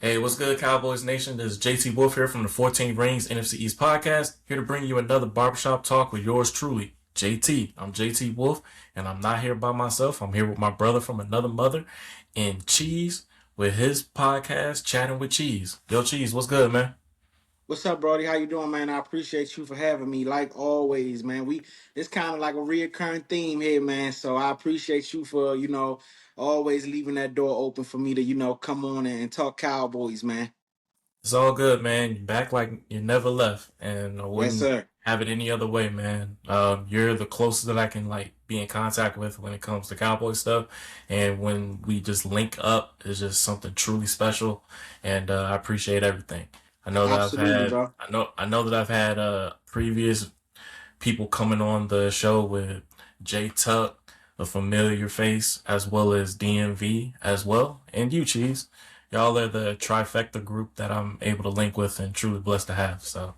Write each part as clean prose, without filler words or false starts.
Hey, what's good, Cowboys Nation? This is JT Wolf here from the 14 Rings NFC East podcast, here to bring you another barbershop talk with yours truly, JT. I'm JT Wolf, and I'm not here by myself. I'm here with my brother from another mother, and Cheese with his podcast, Chatting with Cheese. Yo, Cheese, what's good, man? What's up, Brody? How you doing, man? I appreciate you for having me. Like always, man. It's kind of like a reoccurring theme here, man. So I appreciate you for always leaving that door open for me to come on and talk Cowboys, man. It's all good, man. You're back like you never left, and I Yes, wouldn't sir. have it any other way, man. You're the closest that I can like be in contact with when it comes to Cowboy stuff, and when we just link up, it's just something truly special, and I appreciate everything. I know that I've Absolutely, had, bro. I know that I've had previous people coming on the show with Jay Tuck, a familiar face, as well as DMV as well, and you, Cheese. Y'all are the trifecta group that I'm able to link with and truly blessed to have. So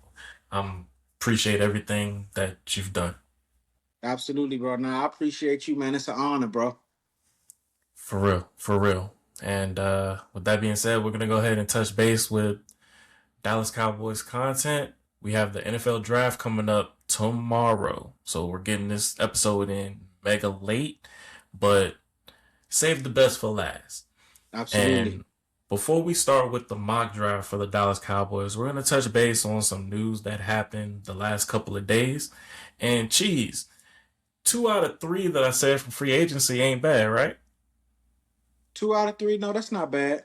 I'm appreciate everything that you've done. Absolutely, bro. Now I appreciate you, man. It's an honor, bro. For real, for real. And with that being said, we're gonna go ahead and touch base with Dallas Cowboys content. We have the NFL draft coming up tomorrow. So we're getting this episode in mega late, but save the best for last. Absolutely. And before we start with the mock draft for the Dallas Cowboys, we're going to touch base on some news that happened the last couple of days. And Cheese, 2 out of 3 that I said from free agency ain't bad, right? 2 out of 3. No, that's not bad.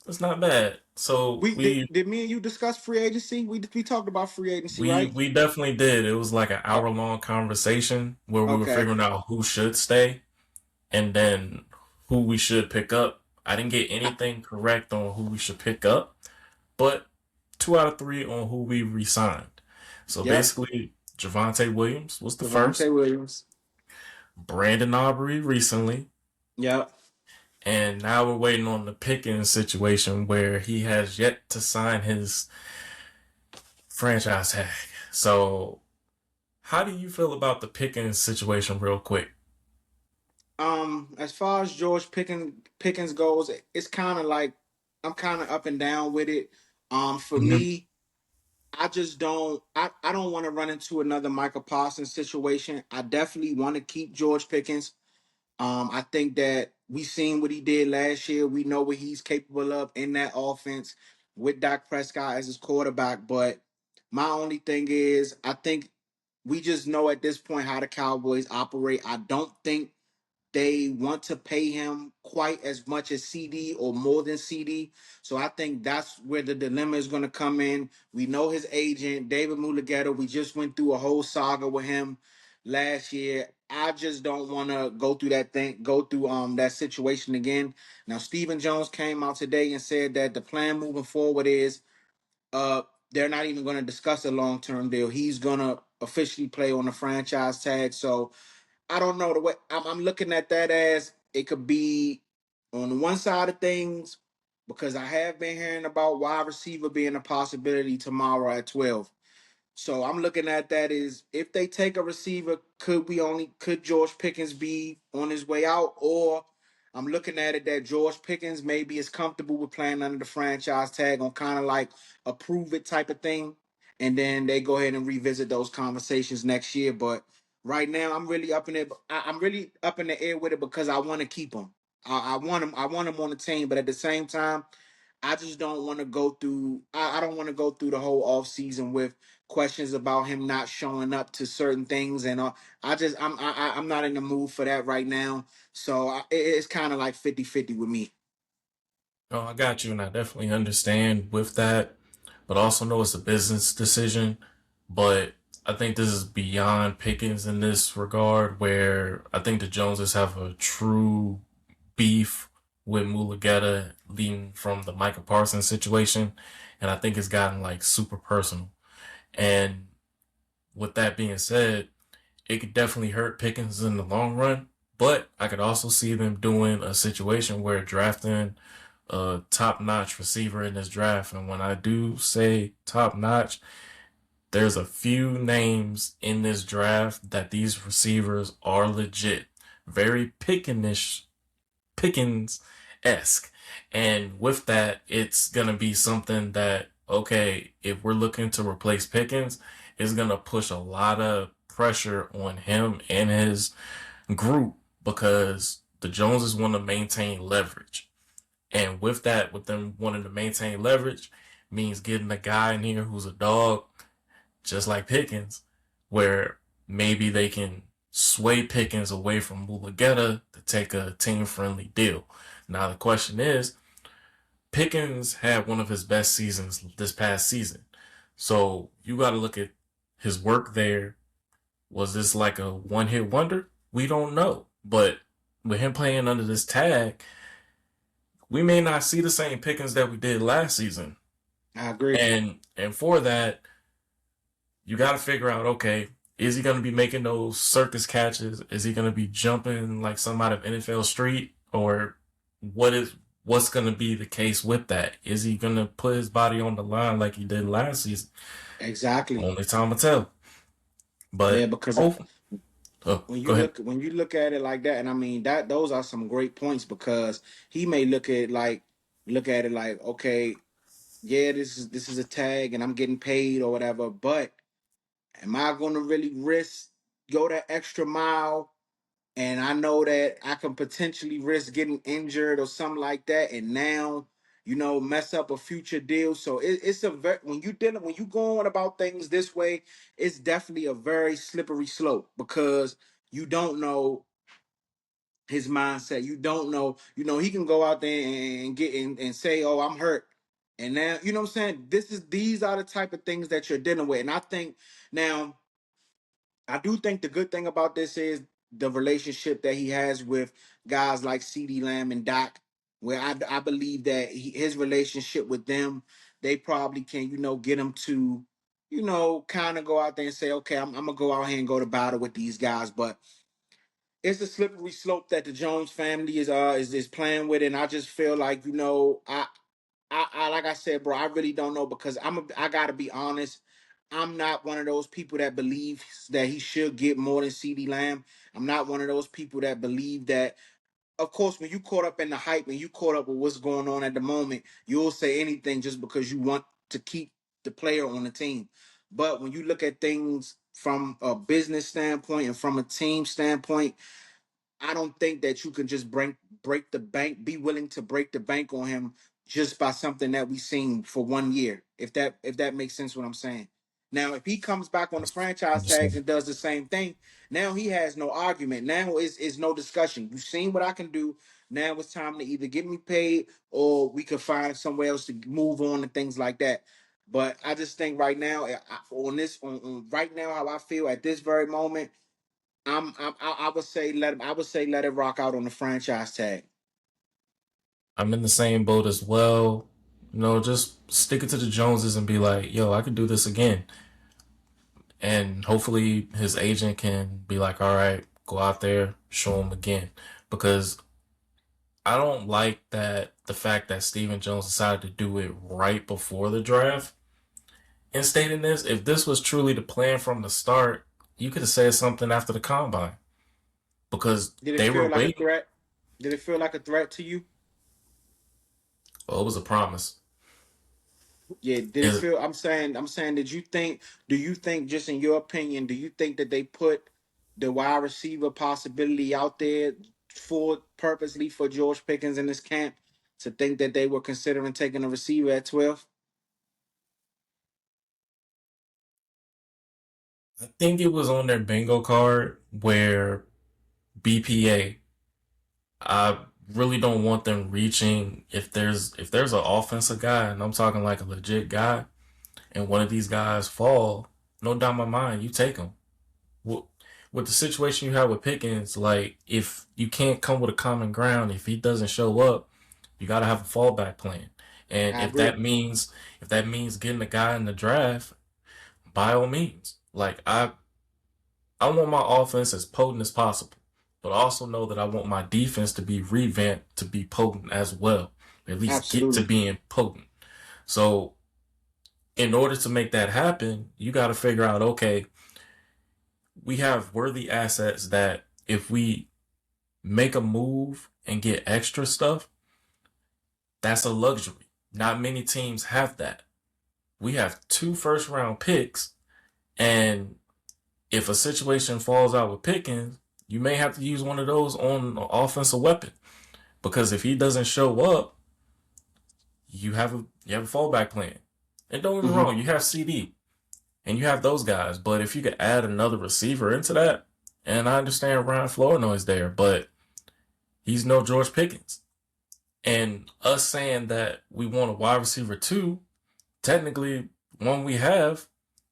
That's not bad. So We did me and you discuss free agency? We talked about free agency, we right? we definitely did. It was like an Oh, hour long conversation where we were okay. figuring out who should stay and then who we should pick up. I didn't get I, anything correct on who we should pick up, but 2 out of 3 on who we re-signed. So yep. basically, Javonte Williams was the Devontae first, Williams. Brandon Aubrey recently, Yep. and now we're waiting on the Pickens situation where he has yet to sign his franchise tag. So, how do you feel about the Pickens situation, real quick? As far as Pickens goes, it's kind of like I'm kind of up and down with it. For Mm-hmm. me, I just don't. I don't want to run into another Michael Parsons situation. I definitely want to keep George Pickens. I think that we seen what he did last year. We know what he's capable of in that offense with Dak Prescott as his quarterback. But my only thing is, I think we just know at this point how the Cowboys operate. I don't think they want to pay him quite as much as CD or more than CD. So I think that's where the dilemma is going to come in. We know his agent, David Mulugeta. We just went through a whole saga with him last year. I just don't want to go through that situation again. Now Stephen Jones came out today and said that the plan moving forward is uh they're not even going to discuss a long-term deal. He's going to officially play on the franchise tag. So I don't know the way I'm looking at that as it could be on the one side of things because I have been hearing about wide receiver being a possibility tomorrow at 12. So I'm looking at that as if they take a receiver, could George Pickens be on his way out? Or I'm looking at it that George Pickens maybe is comfortable with playing under the franchise tag on kind of like a prove it type of thing. And then they go ahead and revisit those conversations next year. But right now I'm really up in it. I'm really up in the air with it because I want to keep him. I want him. I want him on the team, but at the same time, I just don't want to go through. I don't want to go through the whole off season with questions about him not showing up to certain things, and I'm not in the mood for that right now. So it's kind of like 50-50 with me. Oh, I got you, and I definitely understand with that, but also know it's a business decision. But I think this is beyond Pickens in this regard, where I think the Joneses have a true beef with Mulugeta leading from the Michael Parsons situation, and I think it's gotten like super personal. And with that being said, it could definitely hurt Pickens in the long run, but I could also see them doing a situation where drafting a top notch receiver in this draft. And when I do say top notch, there's a few names in this draft that these receivers are legit. Very Pickenish Pickens esque. And with that, it's gonna be something that, okay, if we're looking to replace Pickens, it's gonna push a lot of pressure on him and his group because the Joneses want to maintain leverage. And with that, with them wanting to maintain leverage, means getting a guy in here who's a dog, just like Pickens, where maybe they can sway Pickens away from Mulugeta to take a team friendly deal. Now the question is, Pickens had one of his best seasons this past season. So you got to look at his work there. Was this like a one hit wonder? We don't know. But with him playing under this tag, we may not see the same Pickens that we did last season. I agree. And for that, you got to figure out, okay, is he going to be making those circus catches? Is he going to be jumping like some out of NFL Street, or what's going to be the case with that? Is he going to put his body on the line like he did last season? Exactly. Only time will tell. Yeah, But because oh, oh, go ahead. when you look at it like that, and I mean that those are some great points because he may look at it like, okay, yeah, this is a tag and I'm getting paid or whatever, but am I going to really risk go that extra mile? And I know that I can potentially risk getting injured or something like that, and now mess up a future deal. So it's a very when you go on about things this way, it's definitely a very slippery slope because you don't know his mindset. You don't know, he can go out there and get and say, "Oh, I'm hurt," and now you know what I'm saying. These are the type of things that you're dealing with, and I think now I do think the good thing about this is the relationship that he has with guys like CD Lamb and Doc, where I believe that his relationship with them, they probably can, get him to, kind of go out there and say, okay, I'm gonna go out here and go to battle with these guys. But it's a slippery slope that the Jones family is playing with, and I just feel like, I like I said, bro, I really don't know because I gotta be honest. I'm not one of those people that believes that he should get more than CD Lamb. I'm not one of those people that believe that. Of course, when you caught up in the hype and you caught up with what's going on at the moment, you'll say anything just because you want to keep the player on the team. But when you look at things from a business standpoint and from a team standpoint, I don't think that you can just break the bank, be willing to break the bank on him just by something that we seen for 1 year. If that makes sense what I'm saying. Now, if he comes back on the franchise tags and does the same thing, now he has no argument. Now is no discussion. You've seen what I can do. Now it's time to either get me paid or we could find somewhere else to move on and things like that. But I just think right now, on right now, how I feel at this very moment, I would say let it rock out on the franchise tag. I'm in the same boat as well. Just stick it to the Joneses and be like, yo, I can do this again. And hopefully his agent can be like, all right, go out there, show him again. Because I don't like that the fact that Stephen Jones decided to do it right before the draft. In stating this, if this was truly the plan from the start, you could have said something after the combine because Did it they were feel like a waiting. threat? Did it feel like a threat to you? Well, it was a promise. Yeah, did it Is feel I'm saying do you think just in your opinion, do you think that they put the wide receiver possibility out there for purposely for George Pickens in this camp to think that they were considering taking a receiver at 12? I think it was on their bingo card where BPA. I really don't want them reaching if there's an offensive guy and I'm talking like a legit guy and one of these guys fall, no doubt in my mind, you take him. With the situation you have with Pickens, like if you can't come with a common ground, if he doesn't show up, you got to have a fallback plan. And I if agree. that means getting a guy in the draft, by all means. Like I want my offense as potent as possible, but I also know that I want my defense to be revamped to be potent as well. At least get to Absolutely. being potent. So in order to make that happen, you got to figure out, okay, we have worthy assets that if we make a move and get extra stuff, That's a luxury. Not many teams have that. We have 2 first round picks, and if a situation falls out with Pickens, you may have to use one of those on an offensive weapon. Because if he doesn't show up, you have a fallback plan. And don't get me Hmm. wrong, you have CD and you have those guys. But if you could add another receiver into that, and I understand Ryan Florino is there, but he's no George Pickens. And us saying that we want a wide receiver too, technically, one we have,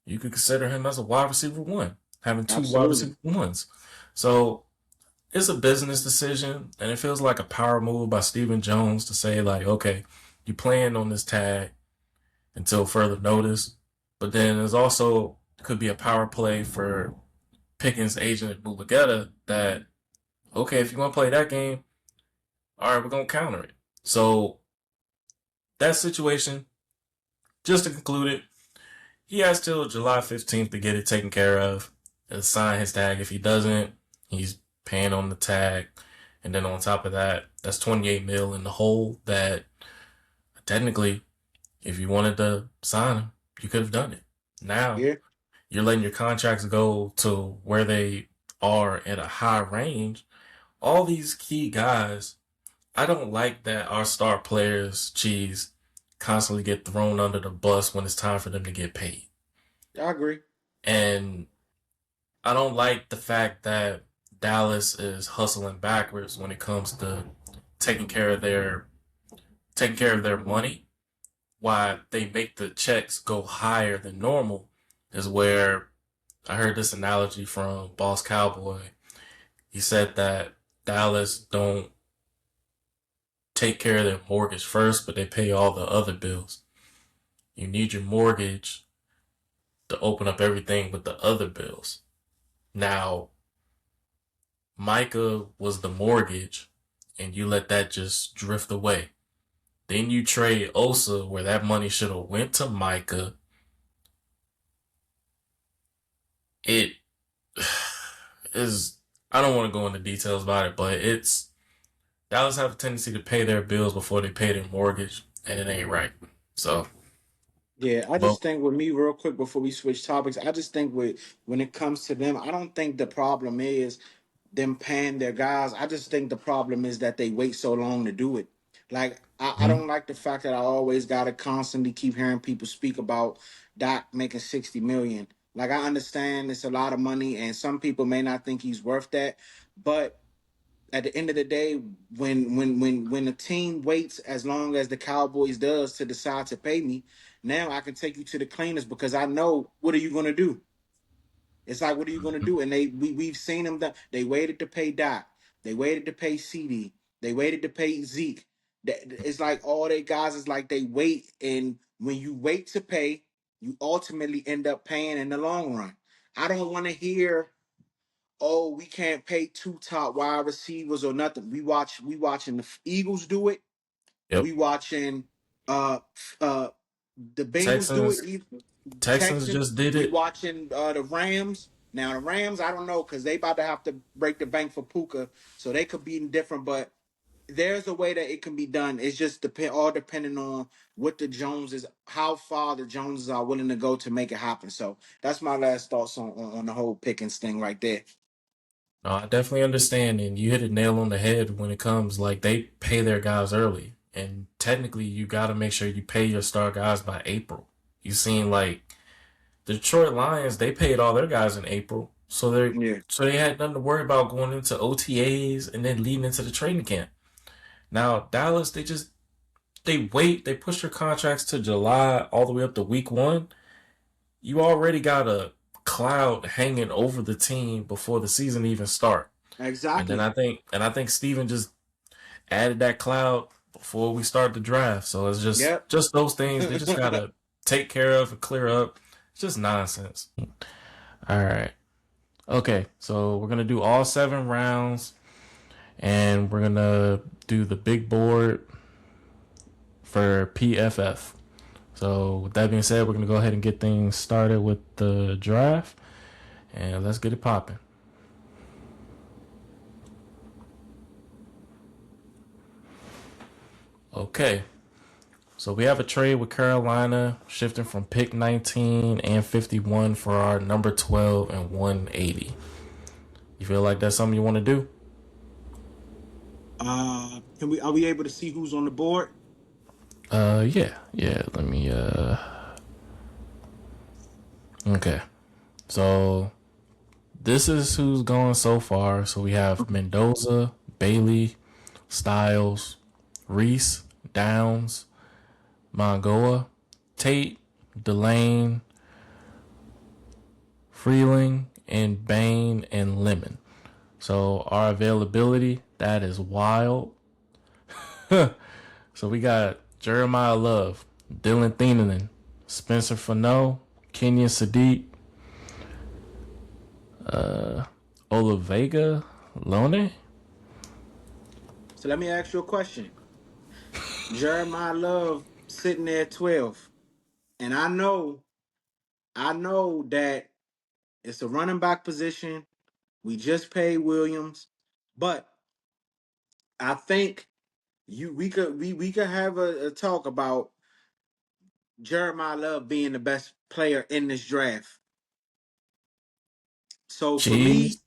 you could consider him as a wide receiver one, having two wide Absolutely. receiver ones. So it's a business decision, and it feels like a power move by Stephen Jones to say, like, okay, you plan on this tag until further notice. But then there's also could be a power play for Pickens' agent Mulugeta that, okay, if you want to play that game, all right, we're going to counter it. So that situation, just to conclude it, he has till July 15th to get it taken care of and sign his tag. If he doesn't, he's paying on the tag. And then on top of that, that's 28 mil in the hole that technically, if you wanted to sign him, you could have done it. Now, Yeah. you're letting your contracts go to where they are at a high range. All these key guys, I don't like that our star players, cheese, constantly get thrown under the bus when it's time for them to get paid. I agree. And I don't like the fact that Dallas is hustling backwards when it comes to taking care of their taking care of their money. Why they make the checks go higher than normal is where I heard this analogy from Boss Cowboy. He said that Dallas don't take care of their mortgage first, but they pay all the other bills. You need your mortgage to open up everything with the other bills. Now, Micah was the mortgage, and you let that just drift away. Then you trade Osa where that money should have went to Micah. It is I don't want to go into details about it, but it's Dallas have a tendency to pay their bills before they pay their mortgage, and it ain't right. So, Yeah, I but just think with me, real quick before we switch topics, I just think with when it comes to them, I don't think the problem is them paying their guys. I just think the problem is that they wait so long to do it. Like I mhm. don't like the fact that I always gotta constantly keep hearing people speak about Doc making 60 million. Like I understand it's a lot of money and some people may not think he's worth that, but at the end of the day, when a team waits as long as the Cowboys does to decide to pay me, now I can take you to the cleaners because I know what are you gonna do? It's like, what are you going to do? And we've seen them. They waited to pay Doc. They waited to pay CD. They waited to pay Zeke. It's like all they guys is like they wait, and when you wait to pay, you ultimately end up paying in the long run. I don't want to hear, oh, we can't pay two top wide receivers or nothing. We watching the Eagles do it. Yep. We watching uh uh the Bengals do it. Texans Texans Texans. just did We it. watching the Rams. Now the Rams, I don't know because they about to have to break the bank for Puka, so they could be different. But there's a way that it can be done. It's just all depending on what the Joneses, how far the Joneses are willing to go to make it happen. So that's my last thoughts on the whole Pickens thing right there. No, I definitely understand, and you hit a nail on the head when it comes like they pay their guys early, and technically you got to make sure you pay your star guys by April. You seen like the Detroit Lions, they paid all their guys in April, Yeah, so they had nothing to worry about going into OTAs and then leading into the training camp. Now Dallas, they wait, they push their contracts to July all the way up to week one. You already got a cloud hanging over the team before the season even start. And then exactly. I think Steven just added that cloud before we start the draft. So it's Yep. just those things they just gotta take care of and clear up. It's just nonsense. All right. Okay. So we're gonna do all 7 rounds, and we're gonna do the big board for PFF. So with that being said, we're gonna go ahead and get things started with the draft, and let's get it popping. Okay. So we have a trade with Carolina, shifting from pick 19 and 51 for our number 12 and 180. You feel like that's something you want to do? Can we? Are we able to see who's on the board? Yeah. Let me. Okay. So this is who's going so far. So we have Mendoza, Bailey, Styles, Reese, Downs, Mongoa, Tate, Delane, Freeling, and Bain and Lemon. So our availability, that is wild. So we got Jeremiah Love, Dylan Thieneman, Spencer Fano, Kenyon Sadiq, Olivega Lone. So let me ask you a question. Jeremiah Love sitting there at 12, and I know that it's a running back position. We just paid Williams, but I think we could have a talk about Jeremiah Love being the best player in this draft. So for me, Cheese.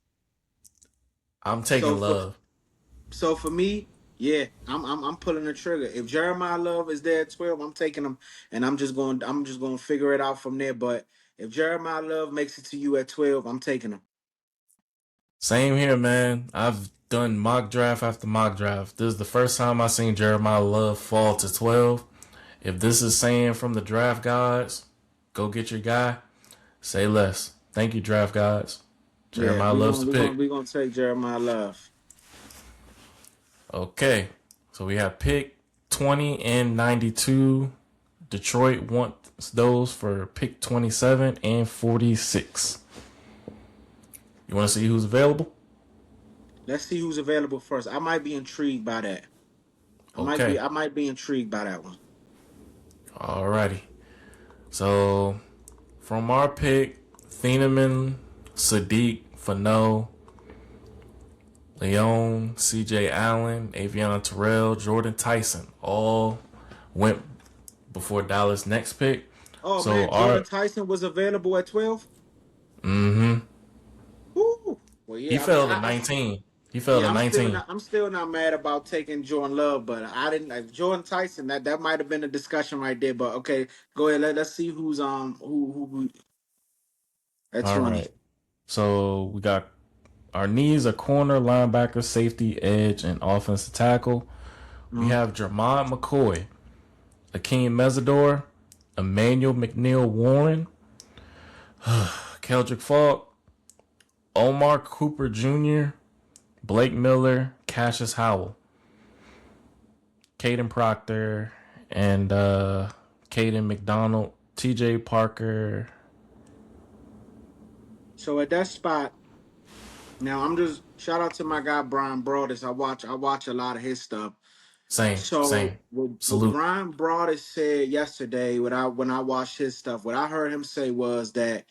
I'm so taking for Love. so for me, yeah, I'm pulling the trigger. If Jeremiah Love is there at 12, I'm taking him, and I'm just going to figure it out from there. But if Jeremiah Love makes it to you at 12, I'm taking him. Same here, man. I've done mock draft after mock draft. This is the first time I seen Jeremiah Love fall to 12. If this is saying from the draft guides, go get your guy. Say less. Thank you, draft guides. Yeah, Jeremiah we're loves gonna to we're gonna pick. we're gonna take Jeremiah Love. Okay. So we have pick 20 and 92. Detroit wants those for pick 27 and 46. You want to see who's available? Let's see who's available first. I might be intrigued by that. I might be Okay. I might be intrigued by that one. Alrighty. So from our pick, Thieneman, Sadiq, Fano, Leon, CJ Allen, Aviana Terrell, Jordan Tyson all went before Dallas' next pick. Oh So man, our Jordan Tyson was available at 12. mm-hmm. Woo. Well, He yeah. I mean, fell to 19. He fell yeah. to I'm still 19. not. I'm still not mad about taking Jordan Love, but I didn't like Jordan Tyson. That might have been a discussion right there. But okay, go ahead. Let's see who's who at All 20. right. So we got our needs are corner, linebacker, safety, edge, and offensive tackle. We Mhm. have Jermod McCoy, Akeem Mesidor, Emmanuel McNeil Warren, Keldrick Falk, Omar Cooper Jr., Blake Miller, Cassius Howell, Caden Proctor, and Caden McDonald, TJ Parker. So at that spot, now I'm just shout out to my guy Brian Broadus. I watch a lot of his stuff. Same, So same. what Salute. Brian Broadus said yesterday, when I watched his stuff, what I heard him say was that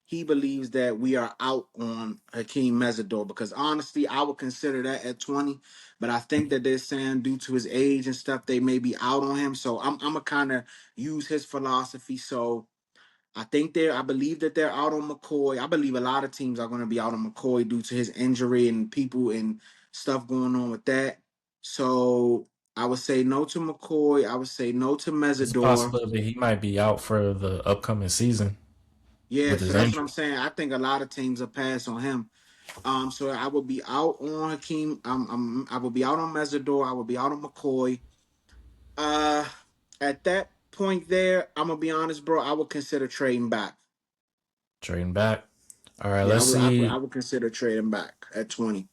he believes that we are out on Hakeem Mesidor because honestly, I would consider that at 20, but I think that they're saying due to his age and stuff, they may be out on him. So I'm gonna kind of use his philosophy. So I believe that they're out on McCoy. I believe a lot of teams are going to be out on McCoy due to his injury and people and stuff going on with that. So I would say no to McCoy. I would say no to It's a Mesidor. possibility he might be out for the upcoming season Yeah, with so his that's what I'm injury. saying. I think a lot of teams will pass on him. So I will be out on Hakeem. I will be out on Mesidor. I will be out on McCoy. Uh, at that point there, I'm gonna be honest, bro. I would consider trading back. Trading back. All right, Yeah, I let's would. I see. would consider trading back at 20.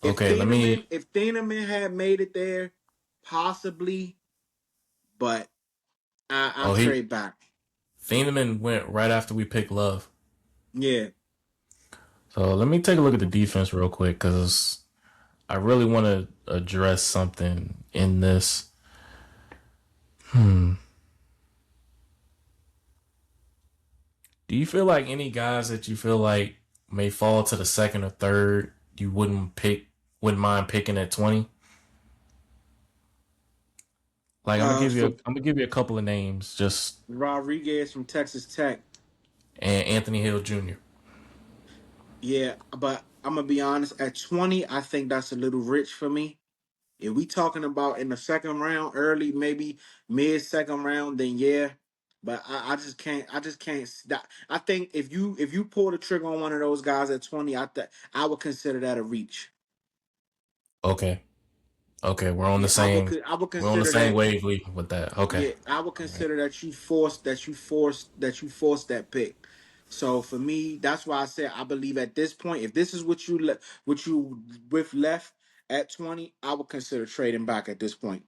If Okay, let Thieneman, me. if Thieneman had made it there, possibly, but I'll Oh, he trade back. Thieneman went right after we picked Love. Yeah. So let me take a look at the defense real quick because I really want to address something in this. Do you feel like any guys that you feel like may fall to the second or third, you wouldn't mind picking at 20? Like So I'm gonna give you a couple of names, just Rodriguez from Texas Tech. and Anthony Hill Jr. Yeah, but I'm gonna be honest. At 20, I think that's a little rich for me. If we talking about in the second round, early, maybe mid second round, then yeah. But I just can't. I just can't. I think if you pull the trigger on one of those guys at 20, I would consider that a reach. Okay. Okay, Yeah, I would we're on the consider same that. wavelength with that. Okay. Yeah, I would All right. consider that you forced that pick. So for me, that's why I said I believe at this point, if this is what you with left at 20, I would consider trading back at this point.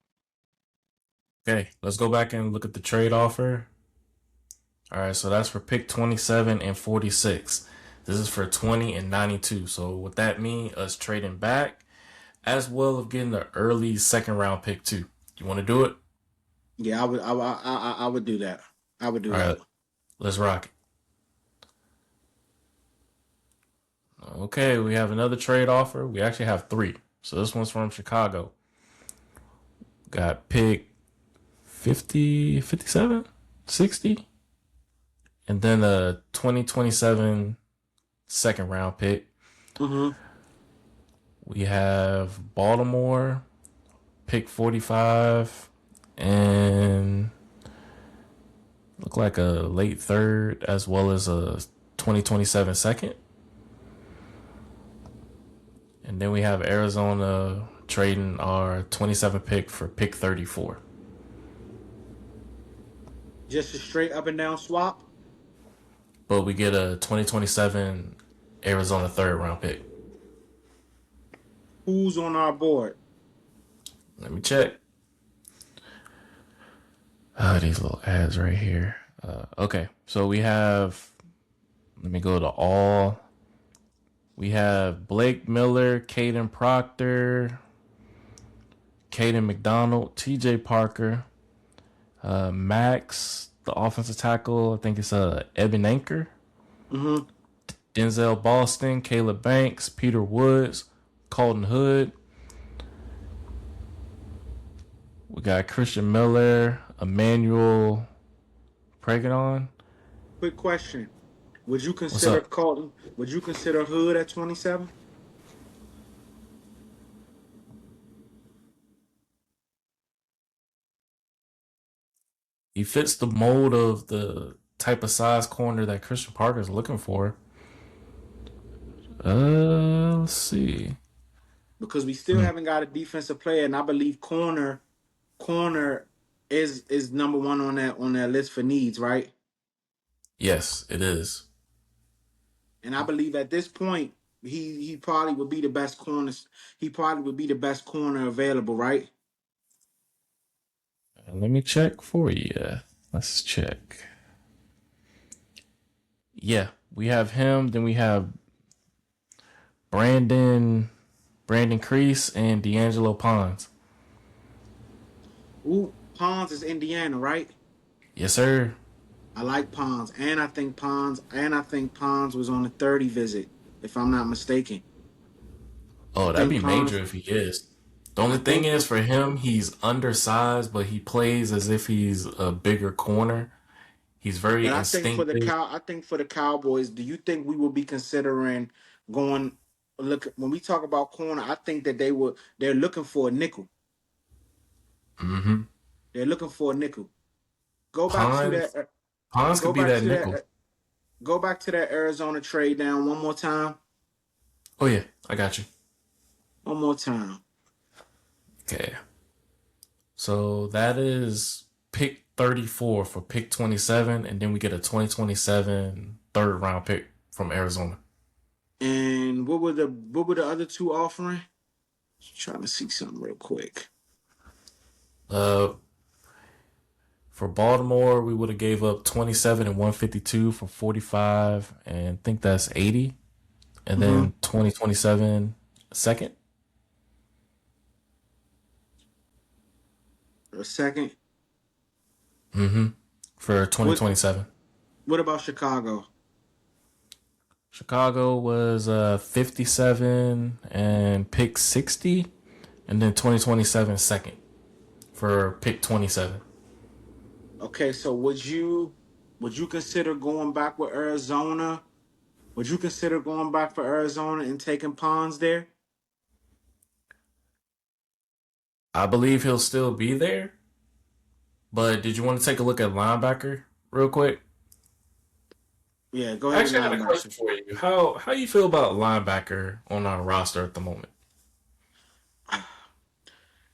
Okay, let's go back and look at the trade offer. All right, so that's for pick 27 and 46. This is for 20 and 92. So what that mean us trading back as well as getting the early second round pick too. You want to do it? Yeah, I would do that. I would do All that. right, let's rock it. Okay, we have another trade offer. We actually have three. So this one's from Chicago. Got pick 50, 57, 60, and then a 2027 second round pick. Mm-hmm. We have Baltimore, pick 45, and look like a late third, as well as a 2027 second. And then we have Arizona trading our 27 pick for pick 34. Just a straight up and down swap. But we get a 2027 Arizona third round pick. Who's on our board? Let me check. These little ads right here. Okay, so we have. Let me go to all. We have Blake Miller, Caden Proctor, Caden McDonald, T.J. Parker, Max, the offensive tackle. I think it's Eben Anchor, Mm-hmm. Denzel Boston, Caleb Banks, Peter Woods, Colton Hood. We got Christian Miller, Emmanuel Pregadon. Quick question: Would you What's consider up? Colton? Would you consider Hood at 27? He fits the mold of the type of size corner that Christian Parker is looking for. Let's see. Because we still Hmm. haven't got a defensive player, and I believe corner is number one on that list for needs, right? Yes, it is. And I believe at this point he probably would be the best corner. He probably would be the best corner available, right? Let me check for you. Let's check. Yeah, we have him. Then we have Brandon, Brandon Crease, and D'Angelo Pons. Ooh, Pons is Indiana, right? Yes, sir. I like Pons, and I think Pons was on the 30 visit, if I'm not mistaken. I Oh, that'd think be major Pons. if he is. The I only thing think, is for him, he's undersized, but he plays as if he's a bigger corner. He's very but I think for the instinctive. cow, I think for the Cowboys, do you think we will be considering going? Look, when we talk about corner, I think that they're looking for a nickel. Mm-hmm. They're looking for a nickel. Go back to that. Pons, Pons Go could be back that to that. nickel. Go back to that Arizona trade down one more time. Oh yeah, I got you. One more time. Okay. So that is pick 34 for pick 27, and then we get a 2027 third round pick from Arizona. And what were the other two offering? Just trying to see something real quick. Uh, for Baltimore, we would have gave up 27 and 152 for 45, and I think that's 80, and Mm-hmm. then 2027 second. A second. Mm-hmm. For What 2027. What about Chicago? Chicago was 57 and pick 60, and then 2027 second for pick 27. Okay, so would you consider going back with Arizona? Would you consider going back for Arizona and taking Ponds there? I believe he'll still be there, but did you want to take a look at linebacker real quick? Yeah, go ahead with Actually, I got a linebacker. question for you. How you feel about linebacker on our roster at the moment?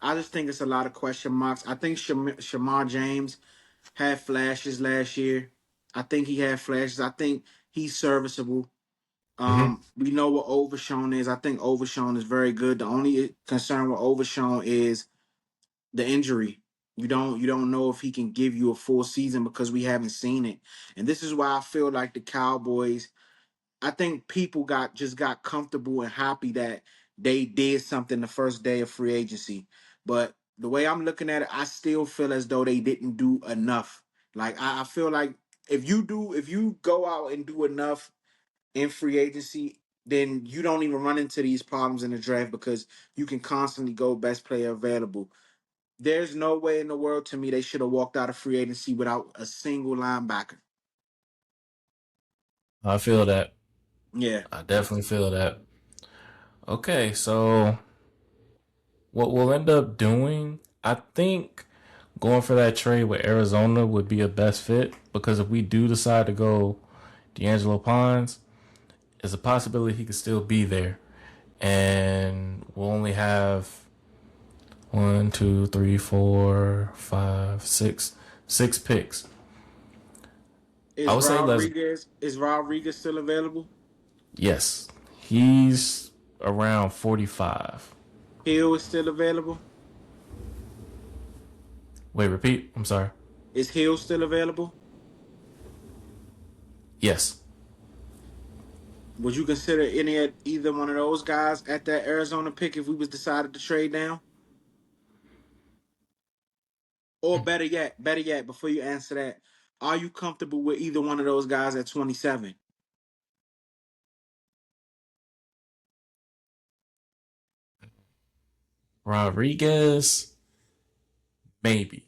I just think it's a lot of question marks. I think Shamar James had flashes last year. I think he had flashes. I think he's serviceable. Mm-hmm. We know what Overshown is. I think Overshown is very good. The only concern with Overshown is the injury. You don't know if he can give you a full season because we haven't seen it. And this is why I feel like the Cowboys, I think people got comfortable and happy that they did something the first day of free agency. But the way I'm looking at it, I still feel as though they didn't do enough. Like I feel like if you go out and do enough in free agency, then you don't even run into these problems in the draft because you can constantly go best player available. There's no way in the world to me they should have walked out of free agency without a single linebacker. I feel that. Yeah. I definitely feel that. Okay, so what we'll end up doing, I think going for that trade with Arizona would be a best fit because if we do decide to go D'Angelo Pons, there's a possibility he could still be there. And we'll only have one, two, three, four, five, six picks. I would say let's Is Rodriguez still available? yes. He's around 45. Hill is still available? Wait, repeat. I'm sorry. Is Hill still available? Yes. Would you consider either one of those guys at that Arizona pick if we was decided to trade down? Or better yet, before you answer that, are you comfortable with either one of those guys at 27? Rodriguez, maybe.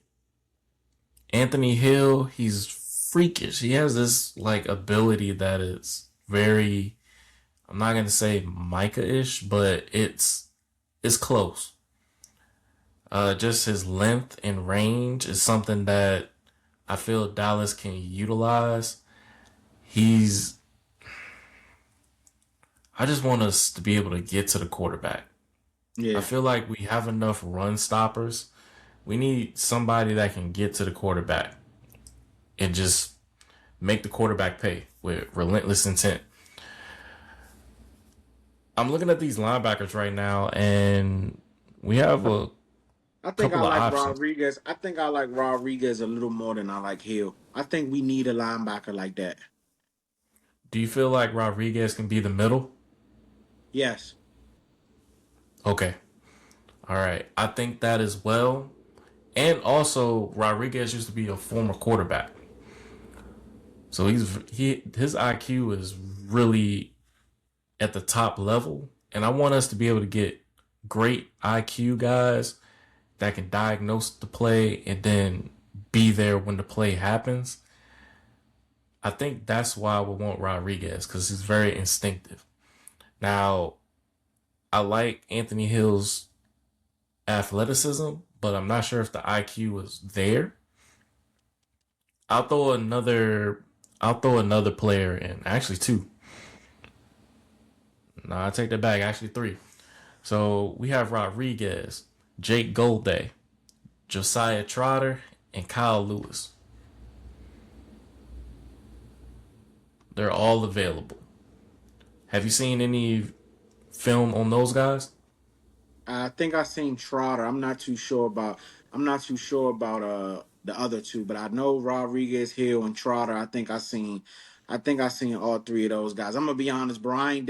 Anthony Hill, he's freakish. He has this like ability that is very, I'm not gonna say Micah-ish, but it's close. Just his length and range is something that I feel Dallas can utilize. He's I just want us to be able to get to the quarterback. I Yeah. feel like we have enough run stoppers. We need somebody that can get to the quarterback and just make the quarterback pay with relentless intent. I'm looking at these linebackers right now, and we have a I think I couple of like options. Rodriguez. I think I like Rodriguez a little more than I like Hill. I think we need a linebacker like that. Do you feel like Rodriguez can be the middle? Yes. Okay. All right. I think that as well. And also, Rodriguez used to be a former quarterback. So his IQ is really at the top level. And I want us to be able to get great IQ guys that can diagnose the play and then be there when the play happens. I think that's why we want Rodriguez because he's very instinctive. Now, I like Anthony Hill's athleticism, but I'm not sure if the IQ is there. I'll throw another I'll throw another player in. Actually two. No, I take that back. Actually three. So we have Rodriguez, Jake Golday, Josiah Trotter, and Kyle Lewis. They're all available. Have you seen any film on those guys? I think I seen Trotter. I'm not too sure about the other two, but I know Rodriguez, Hill, and Trotter. I think I seen all three of those guys. I'm gonna be honest, Brian.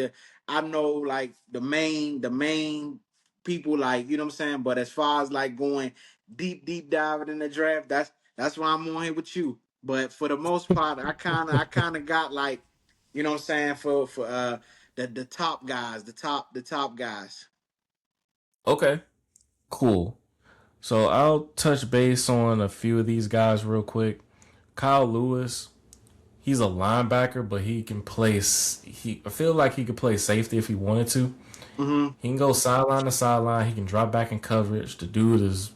I know like the main people, like, you know what I'm saying. But as far as like going deep diving in the draft, that's why I'm on here with you. But for the most part, I kind of got like, you know what I'm saying, for the top guys, the top guys. Okay, cool. So I'll touch base on a few of these guys real quick. Kyle Lewis, he's a linebacker, but he can play. I feel like he could play safety if he wanted to. Hmm. He can go sideline to sideline. He can drop back in coverage. The dude is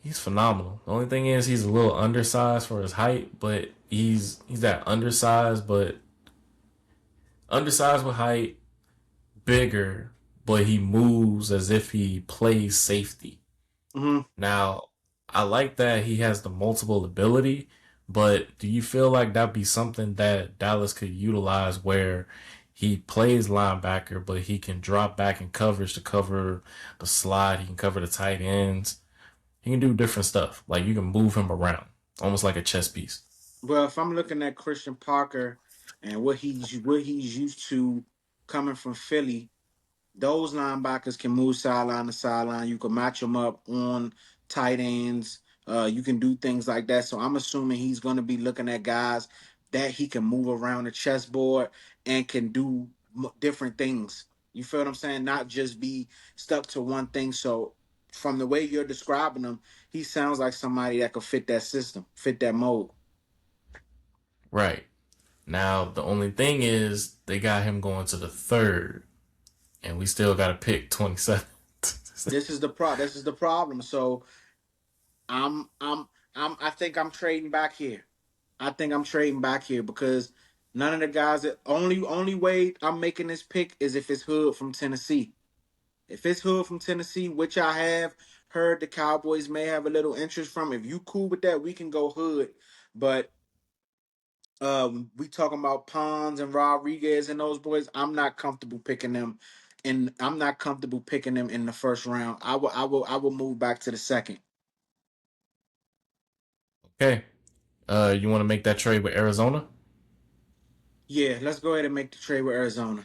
he's phenomenal. The only thing is he's a little undersized for his height, but he's that undersized with height, bigger, but he moves as if he plays safety. Hmm. Now, I like that he has the multiple ability, but do you feel like that'd be something that Dallas could utilize where he plays linebacker, but he can drop back in coverage to cover the slot, he can cover the tight ends, he can do different stuff. Like you can move him around, almost like a chess piece. Well, if I'm looking at Christian Parker and what he's used to coming from Philly, those linebackers can move sideline to sideline. You can match them up on tight ends. You can do things like that. So I'm assuming he's going to be looking at guys that he can move around the chessboard and can do different things. You feel what I'm saying? Not just be stuck to one thing. So from the way you're describing him, he sounds like somebody that could fit that system, fit that mold. Right. Now, the only thing is they got him going to the third, and we still got to pick 27. This is the problem. So I'm I'm I think I'm trading back here. I think I'm trading back here because none of the guys that only way I'm making this pick is if it's Hood from Tennessee. If it's Hood from Tennessee, which I have heard the Cowboys may have a little interest from. If you cool with that, we can go Hood. But we talking about Pons and Rodriguez and those boys. I'm not comfortable picking them, and I'm not comfortable picking them in the first round. I will move back to the second. Okay. You want to make that trade with Arizona? Yeah, let's go ahead and make the trade with Arizona.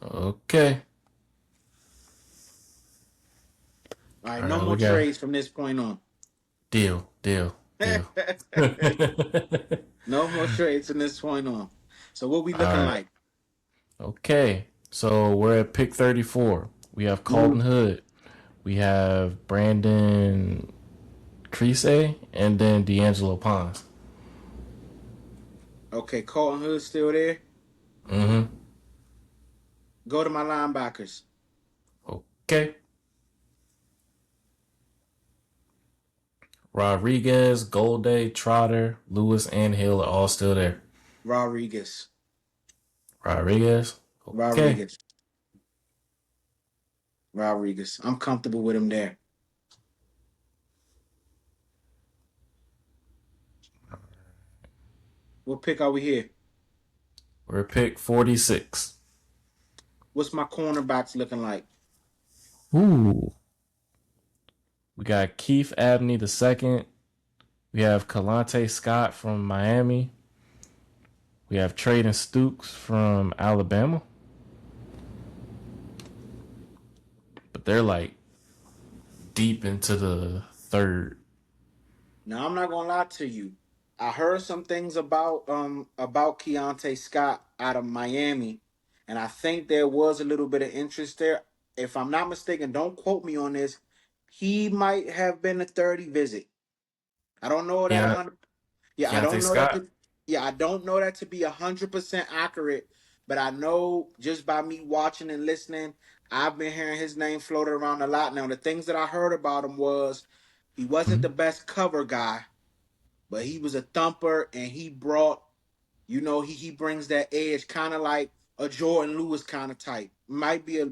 Okay. All right, All no right, we more got trades from this point on. deal, deal, deal. No more trades from this point on. So what we All looking right. like? Okay. So we're at pick 34. We have Colton Ooh, Hood. We have Brandon Creasy and then D'Angelo Pons. okay, Colton Hood still there. Mm-hmm. Go to my linebackers. Okay. Rodriguez, Golday, Trotter, Lewis, and Hill are all still there. Rodriguez. Rodriguez. Okay. Rodriguez. Rodriguez. I'm comfortable with him there. What pick are we here? We're at pick 46. What's my cornerbacks looking like? Ooh. We got Keith Abney the second. We have Kalante Scott from Miami. We have Traden Stukes from Alabama. But they're like deep into the third. Now I'm not gonna lie to you. I heard some things about Keontae Scott out of Miami, and I think there was a little bit of interest there. If I'm not mistaken, don't quote me on this. He might have been a 30 visit. I don't know that a Keon- hundred. Yeah, I Keontae don't know that. Scott. Yeah, I don't know that to be 100% accurate, but I know just by me watching and listening, I've been hearing his name floated around a lot. Now, the things that I heard about him was he wasn't the Mhm. best cover guy, but he was a thumper, and he brought, he brings that edge, kind of like a Jordan Lewis kind of type. Might be a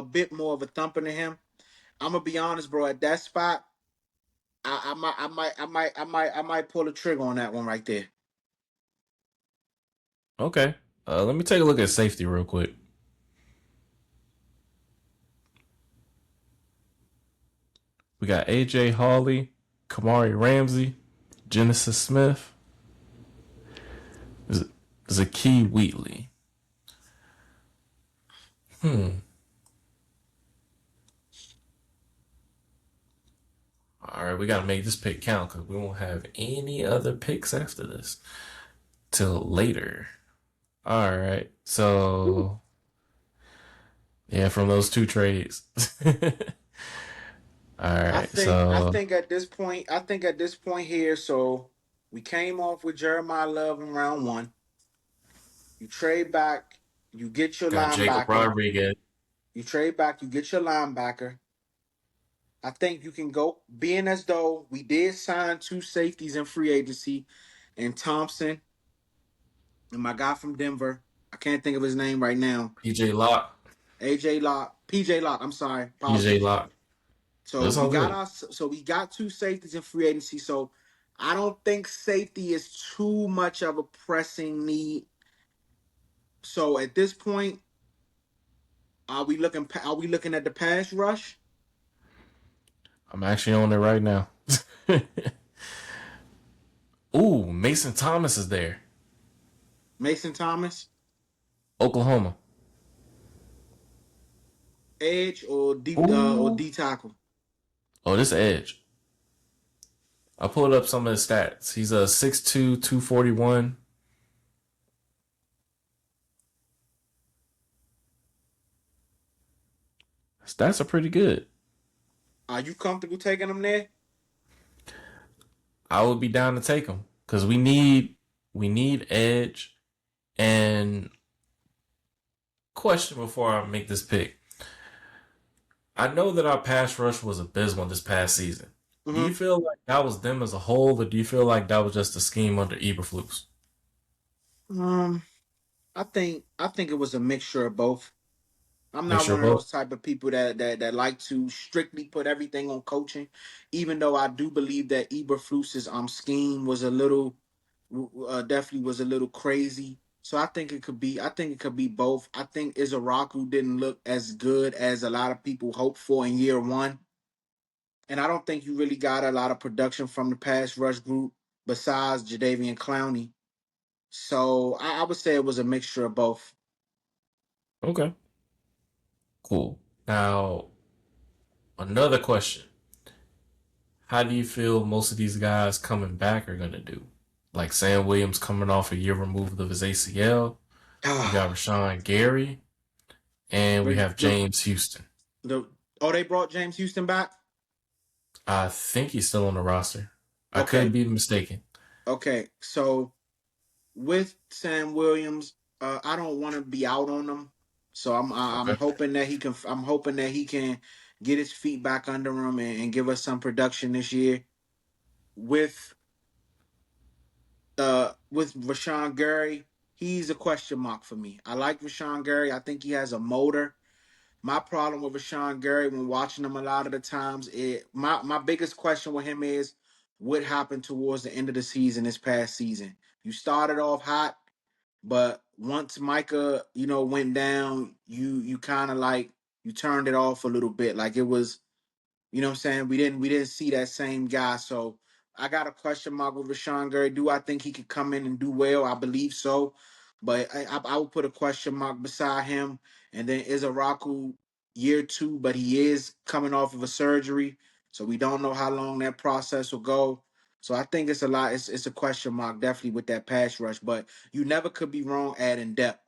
bit more of a thumper than him. I'm gonna be honest, bro. At that spot, I might pull the trigger on that one right there. Okay. Let me take a look at safety real quick. We got AJ Hawley, Kamari Ramsey, Genesis Smith, Zakee Wheatley. Hmm. All right, we got to make this pick count because we won't have any other picks after this till later. All right, Ooh. so Yeah, from those two trades. All right, I so think at this point here, so we came off with Jeremiah Love in round one. You trade back, you get your got Jacob linebacker. Rodriguez, You trade back, you get your linebacker. I think you can go, being as though we did sign two safeties in free agency, and Thompson and my guy from Denver. I can't think of his name right now. PJ Lock, AJ Lock, PJ Lock. I'm sorry, PJ apologies. Lock. So That's we all got good. our, so we got two safeties in free agency. So I don't think safety is too much of a pressing need. So at this point, are we looking? Are we looking at the pass rush? I'm actually on it right now. Ooh, Mason Thomas is there. Mason Thomas, Oklahoma. edge or Ooh. D tackle? Oh, this edge. I pulled up some of his stats. He's a 6'2", 241. Stats are pretty good. Are you comfortable taking him there? I would be down to take him because we need edge. And question before I make this pick. I know that our pass rush was abysmal this past season. Do you Mm-hmm. feel like that was them as a whole, or do you feel like that was just a scheme under Eberflus? Um, I think it was a mixture of both. I'm Make not sure one of both. those type of people that like to strictly put everything on coaching, even though I do believe that Eberflus's scheme was a little, definitely was a little crazy. So I think it could be both. I think Izaraku didn't look as good as a lot of people hoped for in year one, and I don't think you really got a lot of production from the pass rush group besides Jadavian Clowney. So I would say it was a mixture of both. Okay, cool. Now, another question. How do you feel most of these guys coming back are going to do? Like Sam Williams coming off a year removed of his ACL. We got Rashawn Gary, and we have the James Houston. the oh, they brought James Houston back. I think he's still on the roster. I could Okay, be mistaken. okay. So with Sam Williams, I don't want to be out on him. So I'm Okay. hoping that he can. I'm hoping that he can get his feet back under him and give us some production this year. With with Rashawn Gary, he's a question mark for me. I like Rashawn Gary. I think he has a motor. My problem with Rashawn Gary when watching him a lot of the times, my biggest question with him is what happened towards the end of the season this past season. You started off hot, but once Micah, went down, you kind of like you turned it off a little bit. Like it was, you know what I'm saying? We didn't see that same guy. So I got a question mark with Rashawn Gary. Do I think he could come in and do well? I believe so. But I would put a question mark beside him. And then Izaraku year two, but he is coming off of a surgery. So we don't know how long that process will go. So I think it's a lot. It's a question mark, definitely with that pass rush. But you never could be wrong adding depth.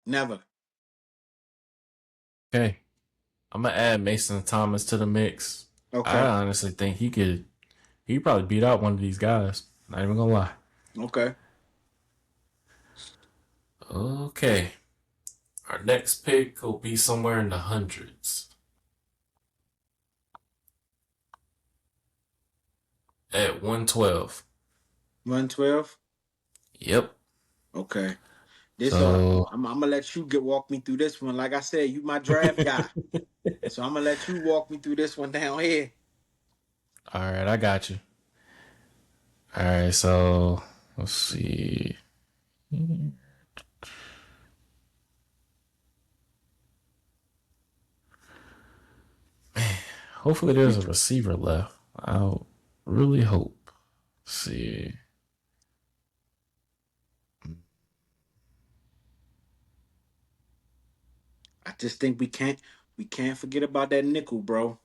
Never. Okay. I'm gonna add Mason Thomas to the mix. I Okay. honestly think he could probably beat out one of these guys. Not even gonna lie. Okay. Okay. Our next pick will be somewhere in the hundreds. At 112. 112. Yep. Okay. This So I'm gonna let you get walk me through this one. Like I said, you my draft guy, so I'm gonna let you walk me through this one down here. alright, I got you. Alright, so let's see. Hopefully there's a receiver left. I'll really hope. Let's see. I just think we can't forget about that nickel, bro.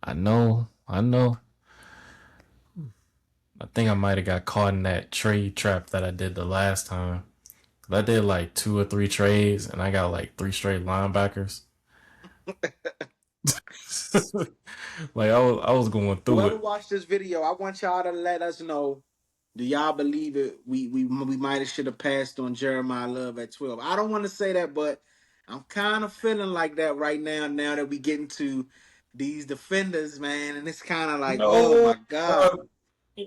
I know. I think I might have got caught in that trade trap that I did the last time. I did like two or three trades and I got like three straight linebackers. Like I was going through Whoever it. watched this video, I want y'all to let us know. Do y'all believe it? We might have should have passed on Jeremiah Love at 12. I don't want to say that, but I'm kind of feeling like that right now. Now that we get into these defenders, man, and it's kind of like, oh No, my god.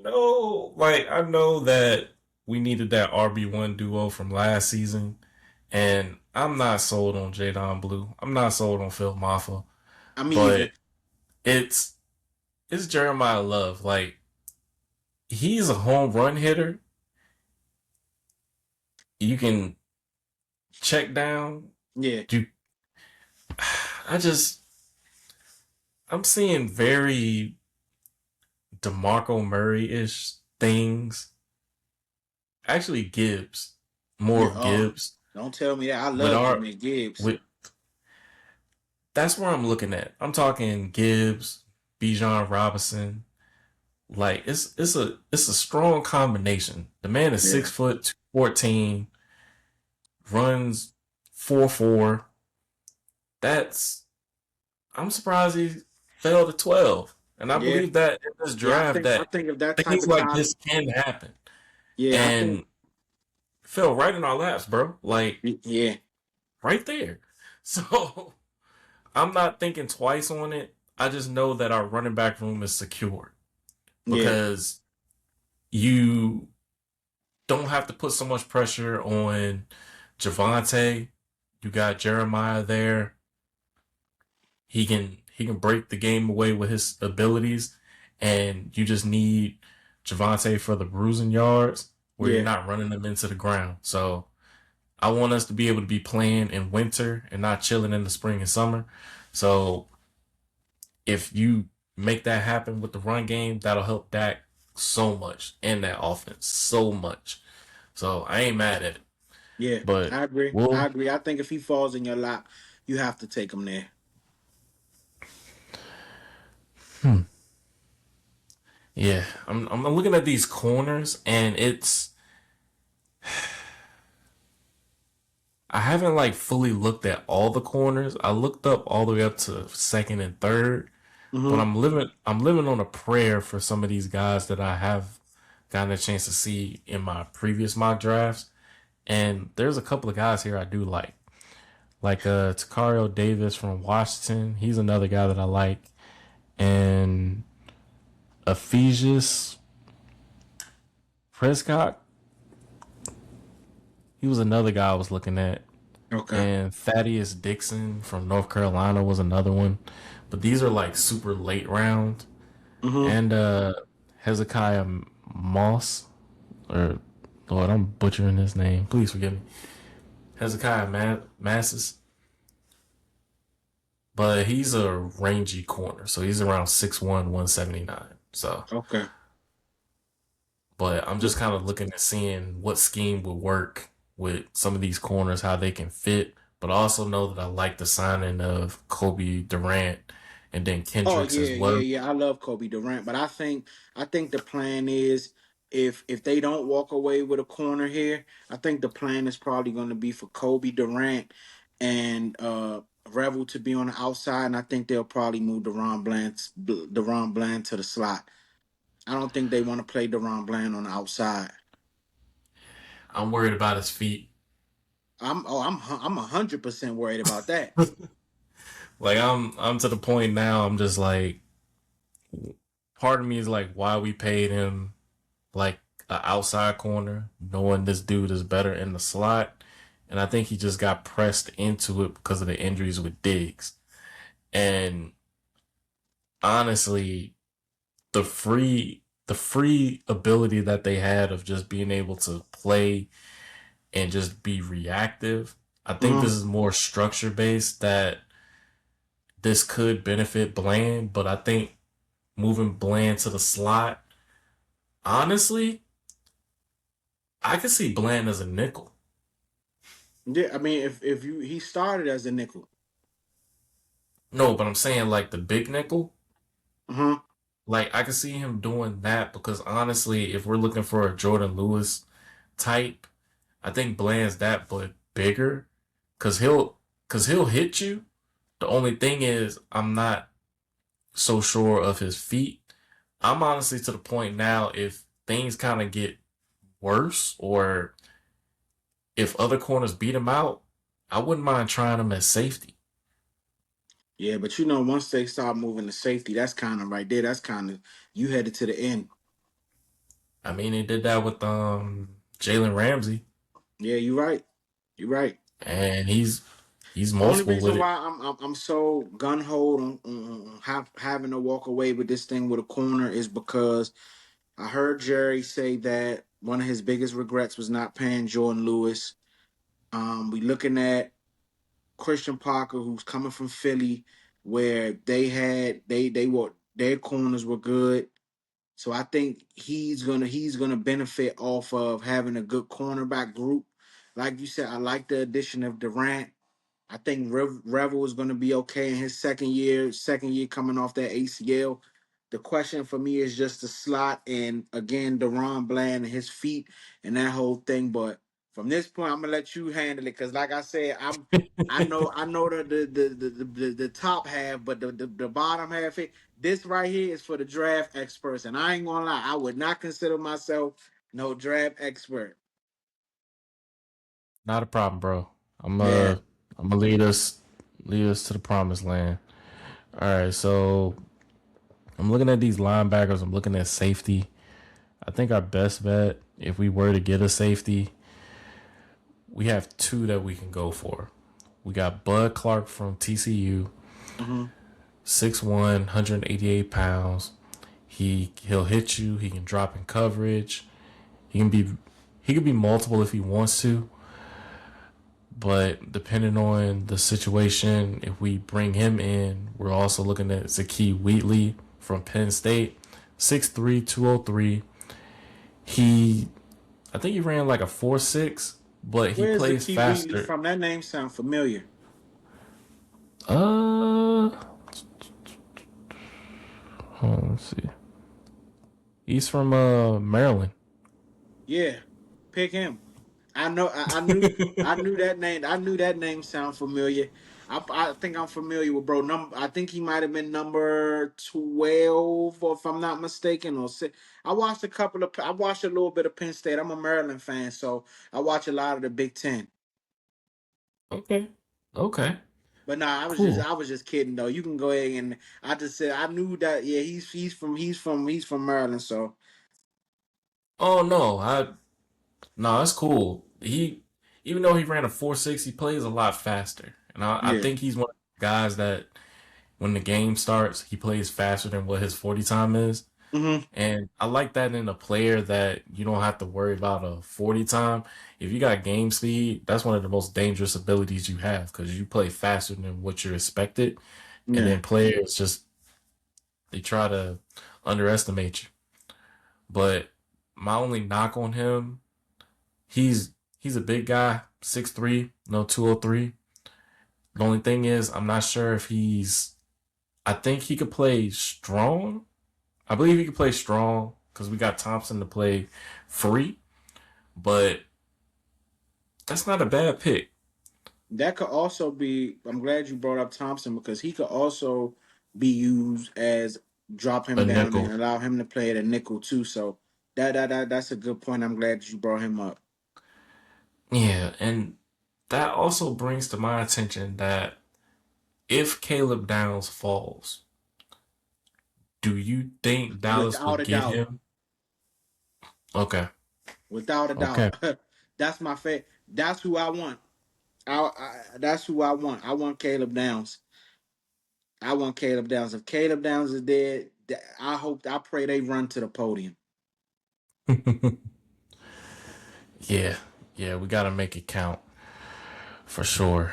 uh, like I know that we needed that RB1 duo from last season, and I'm not sold on Jadon Blue. I'm not sold on Phil Maffa, I mean, but either. it's it's Jeremiah Love. Like he's a home run hitter. You can check down. Yeah, You, I just I'm seeing very DeMarco Murray ish things. Actually, Gibbs, more yeah. of Oh, Gibbs don't tell me that. I with love our Jimmy Gibbs. with that's where I'm looking at. I'm talking Gibbs, Bijan Robinson. Like it's a strong combination. The man is Yeah, 6 foot 214, runs 4.4. That's I'm surprised he fell to 12. And I yeah, believe that in this yeah. draft I that think if that type things of like talent, this can happen. yeah, I think, And fell right in our laps, bro. Like yeah, right there. So I'm not thinking twice on it. I just know that our running back room is secure yeah, because you don't have to put so much pressure on Javante. You got Jeremiah there. He can break the game away with his abilities, and you just need Javante for the bruising yards where you're yeah, not running them into the ground. So I want us to be able to be playing in winter and not chilling in the spring and summer. So if you make that happen with the run game, that'll help Dak so much in that offense, so much. So I ain't mad at it, yeah. but I agree. I we'll, agree. I think if he falls in your lap, you have to take him there. hmm, yeah. I'm looking at these corners, and I haven't like fully looked at all the corners. I looked up all the way up to second and third, but Hmm. I'm living on a prayer for some of these guys that I have gotten a chance to see in my previous mock drafts. And there's a couple of guys here I do like Takario Davis from Washington. He's another guy that I like, and Ephesius Prescott. He was another guy I was looking at, Okay. and Thaddeus Dixon from North Carolina was another one. But these are like super late round, Hmm. and Hezekiah Moss, or Lord, I'm butchering his name. Please forgive me. Hezekiah Masses. But he's a rangy corner, so he's around 6'1", 179. So, Okay. but I'm just kind of looking at seeing what scheme would work with some of these corners, how they can fit. But I also know that I like the signing of Kobe Durant and then Oh Kendricks as yeah, yeah, well. yeah. I love Kobe Durant, but I think the plan is if they don't walk away with a corner here, I think the plan is probably going to be for Kobe Durant and Revel to be on the outside, and I think they'll probably move Deron Bland to the slot. I don't think they want to play Deron Bland on the outside. I'm worried about his feet. I'm 100% worried about that. Like I'm to the point now. I'm just like, part of me is like, why we paid him like an outside corner, knowing this dude is better in the slot. And I think he just got pressed into it because of the injuries with Diggs. And honestly, the free ability that they had of just being able to play and just be reactive. I think Hmm. this is more structure based that this could benefit Bland, but I think moving Bland to the slot, honestly, I could see Bland as a nickel. Yeah, I mean, if you he started as a nickel. No, but I'm saying like the big nickel. Hmm. Like I could see him doing that because honestly, if we're looking for a Jordan Lewis type, I think Bland's that but bigger because he'll hit you, The only thing is, I'm not so sure of his feet. I'm honestly to the point now, if things kind of get worse or if other corners beat him out, I wouldn't mind trying him at safety. Yeah, but you know, once they start moving to safety, that's kind of right there. That's kind of you headed to the end. I mean, they did that with Jalen Ramsey, Yeah, you're right. You're right. and he's Only multiple with reason it. why I'm so gun ho on having to walk away with this thing with a corner is because I heard Jerry say that one of his biggest regrets was not paying Jordan Lewis. We looking at Christian Parker, who's coming from Philly, where they were their corners were good. So I think he's gonna benefit off of having a good cornerback group. Like you said, I like the addition of Durant. I think Revel is going to be okay in his second year coming off that ACL. The question for me is just the slot and again Deron Bland and his feet and that whole thing. But from this point, I'm gonna let you handle it because, like I said, I know the top half, but the bottom half. This right here is for the draft experts, and I ain't gonna lie, I would not consider myself no draft expert. Not a problem, bro. I'm Yeah. uh I'm gonna lead us to the promised land. All right, so I'm looking at these linebackers. I'm looking at safety. I think our best bet, if we were to get a safety, we have two that we can go for. We got Bud Clark from TCU, Hmm. 6'1", 188 pounds. He'll hit you. He can drop in coverage. He can be he can be multiple if he wants to. But depending on the situation, if we bring him in, we're also looking at Zaki Wheatley from Penn State, 6'3", 203. He, I think he ran like a 4.6, but he Where's the plays Key Wheatley faster. from? That name sound familiar. Uh, let's see. He's from Maryland. Yeah, pick him. I knew that name. I knew that name sound familiar. I think I'm familiar with bro. I think he might have been number 12, or if I'm not mistaken, or six. I watched a little bit of Penn State. I'm a Maryland fan, so I watch a lot of the Big Ten. Okay. Okay. But nah, Cool. I was just kidding though. You can go ahead and I just said I knew that. Yeah, he's from Maryland. So Oh no, no, that's cool. Even though he ran a 4.6, he plays a lot faster, and I yeah. think he's one of the guys that when the game starts, he plays faster than what his 40 time is. Hmm. And I like that in a player that you don't have to worry about a 40 time. If you got game speed, that's one of the most dangerous abilities you have because you play faster than what you're expected. And Yeah. then players just, they try to underestimate you. But my only knock on him, he's a big guy, 6'3", no 203. The only thing is, I'm not sure if I think he could play strong. I believe he could play strong because we got Thompson to play free, but that's not a bad pick. That could also be. I'm glad you brought up Thompson because he could also be used as drop A him down and nickel. allow him to play at a nickel too. So that's a good point. I'm glad you brought him up. Yeah, and that also brings to my attention that if Caleb Downs falls, do you think Dallas Without would a get doubt. him? Okay. Without a doubt. Okay. That's my favorite. That's who I want. That's who I want. I want Caleb Downs. I want Caleb Downs. If Caleb Downs is dead, I pray they run to the podium. Yeah. Yeah, we got to make it count for sure.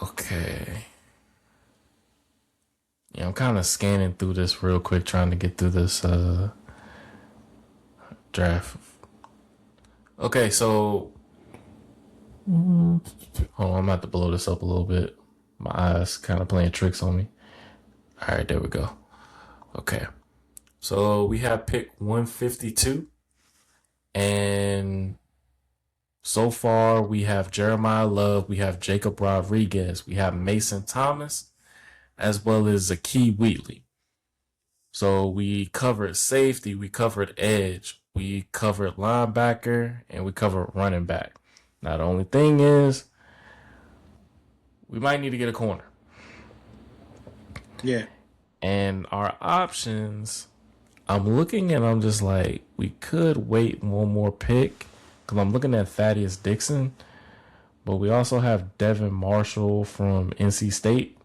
Okay. Yeah, I'm kind of scanning through this real quick, trying to get through this draft. Okay, so hold on, I'm about to blow this up a little bit. My eyes kind of playing tricks on me. All right, there we go. Okay, so we have pick 152, and so far we have Jeremiah Love, we have Jacob Rodriguez, we have Mason Thomas, as well as Akee Wheatley. So we covered safety, we covered edge, we covered linebacker, and we covered running back. Now the only thing is, we might need to get a corner. Yeah. And our options, I'm looking and I'm just like, we could wait one more pick because I'm looking at Thaddeus Dixon, but we also have Devin Marshall from NC State,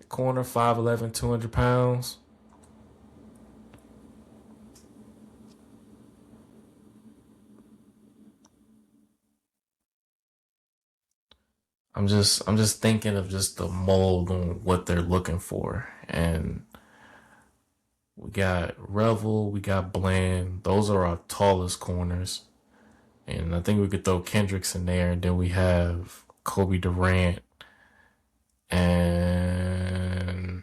corner 5'11", 200 pounds. I'm just thinking of just the mold on what they're looking for. And we got Revel, we got Bland. Those are our tallest corners. And I think we could throw Kendricks in there. And then we have Kobe Durant. And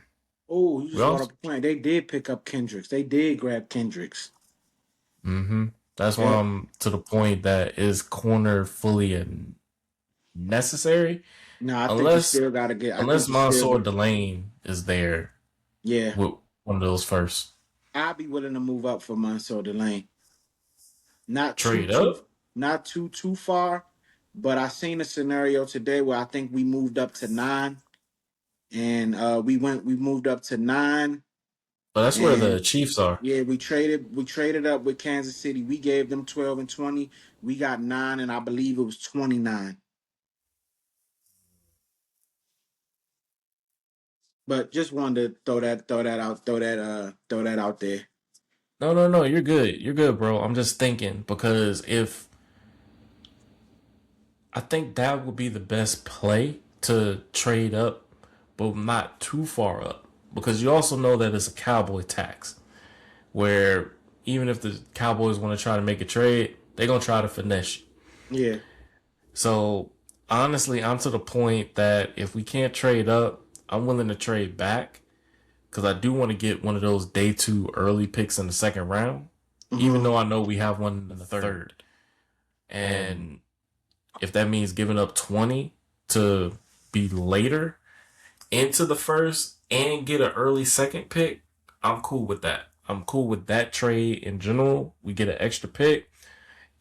Oh, you we just brought also, up a point. They did pick up Kendricks. They did grab Kendricks. mm-hmm. That's why Yeah. I'm to the point that is corner fully necessary. No, I think you Unless, still gotta get. I unless think you still. Mansour Delane is there Yeah, with one of those first. I'd be willing to move up for Mansour Delane. Not too Trade too, up. not too far, but I seen a scenario today where I think we moved up to 9, and we moved up to 9, But that's where the and Chiefs are. yeah, we traded up with Kansas City. We gave them 12 and 20. We got 9, and I believe it was 29. But just wanted to throw that out there. No, no, no. You're good. You're good, bro. I'm just thinking because if I think that would be the best play to trade up, but not too far up. Because you also know that it's a cowboy tax where even if the Cowboys want to try to make a trade, they're gonna try to finesse you. Yeah. So honestly, I'm to the point that if we can't trade up, I'm willing to trade back because I do want to get one of those day two early picks in the second round, even Uh-huh. though I know we have one in the third. And if that means giving up 20 to be later into the first and get an early second pick, I'm cool with that. I'm cool with that trade in general. We get an extra pick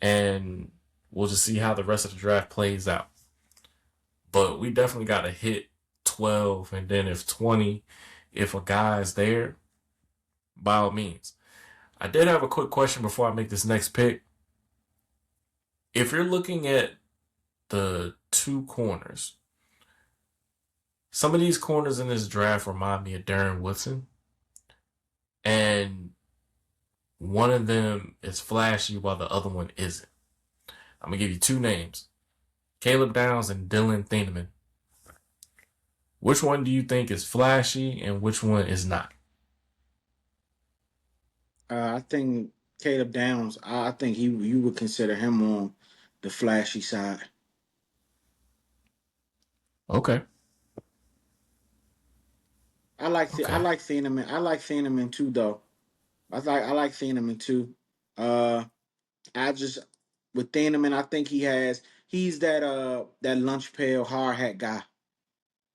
and we'll just see how the rest of the draft plays out. But we definitely got to hit 12 and then if 20, if a guy's there, by all means. I did have a quick question before I make this next pick. If you're looking at the two corners, some of these corners in this draft remind me of Darren Woodson, and one of them is flashy while the other one isn't. I'm gonna give you two names: Caleb Downs and Dylan Thieneman. Which one do you think is flashy and which one is not? I think Caleb Downs. I think you would consider him on the flashy side. Okay, I okay, like Thieneman. I like Thieneman too, though. I like Thieneman too. Uh, I just with Thieneman, I think he's that lunch pail hard hat guy.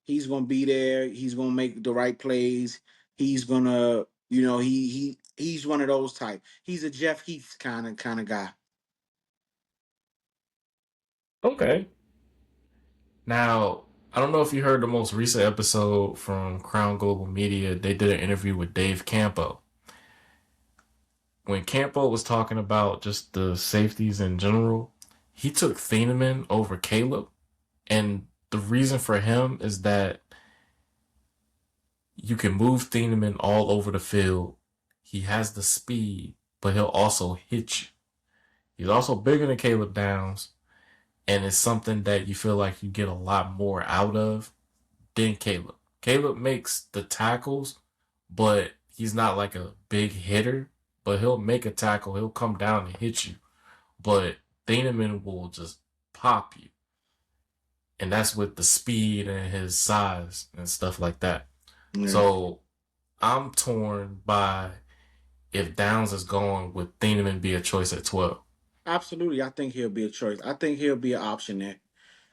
He's gonna be there. He's gonna make the right plays. He's gonna he's one of those type. He's a Jeff Heath kind of guy. okay. Now, I don't know if you heard the most recent episode from Crown Global Media. They did an interview with Dave Campo. When Campo was talking about just the safeties in general, he took Thieneman over Caleb. And the reason for him is that you can move Thieneman all over the field. He has the speed, but he'll also hit you. He's also bigger than Caleb Downs, and it's something that you feel like you get a lot more out of than Caleb. Caleb makes the tackles, but he's not like a big hitter. But he'll make a tackle. He'll come down and hit you. But Thieneman will just pop you. And that's with the speed and his size and stuff like that. Yeah. So I'm torn by if Downs is going, would Thieneman be a choice at 12? Absolutely, I think he'll be an option there.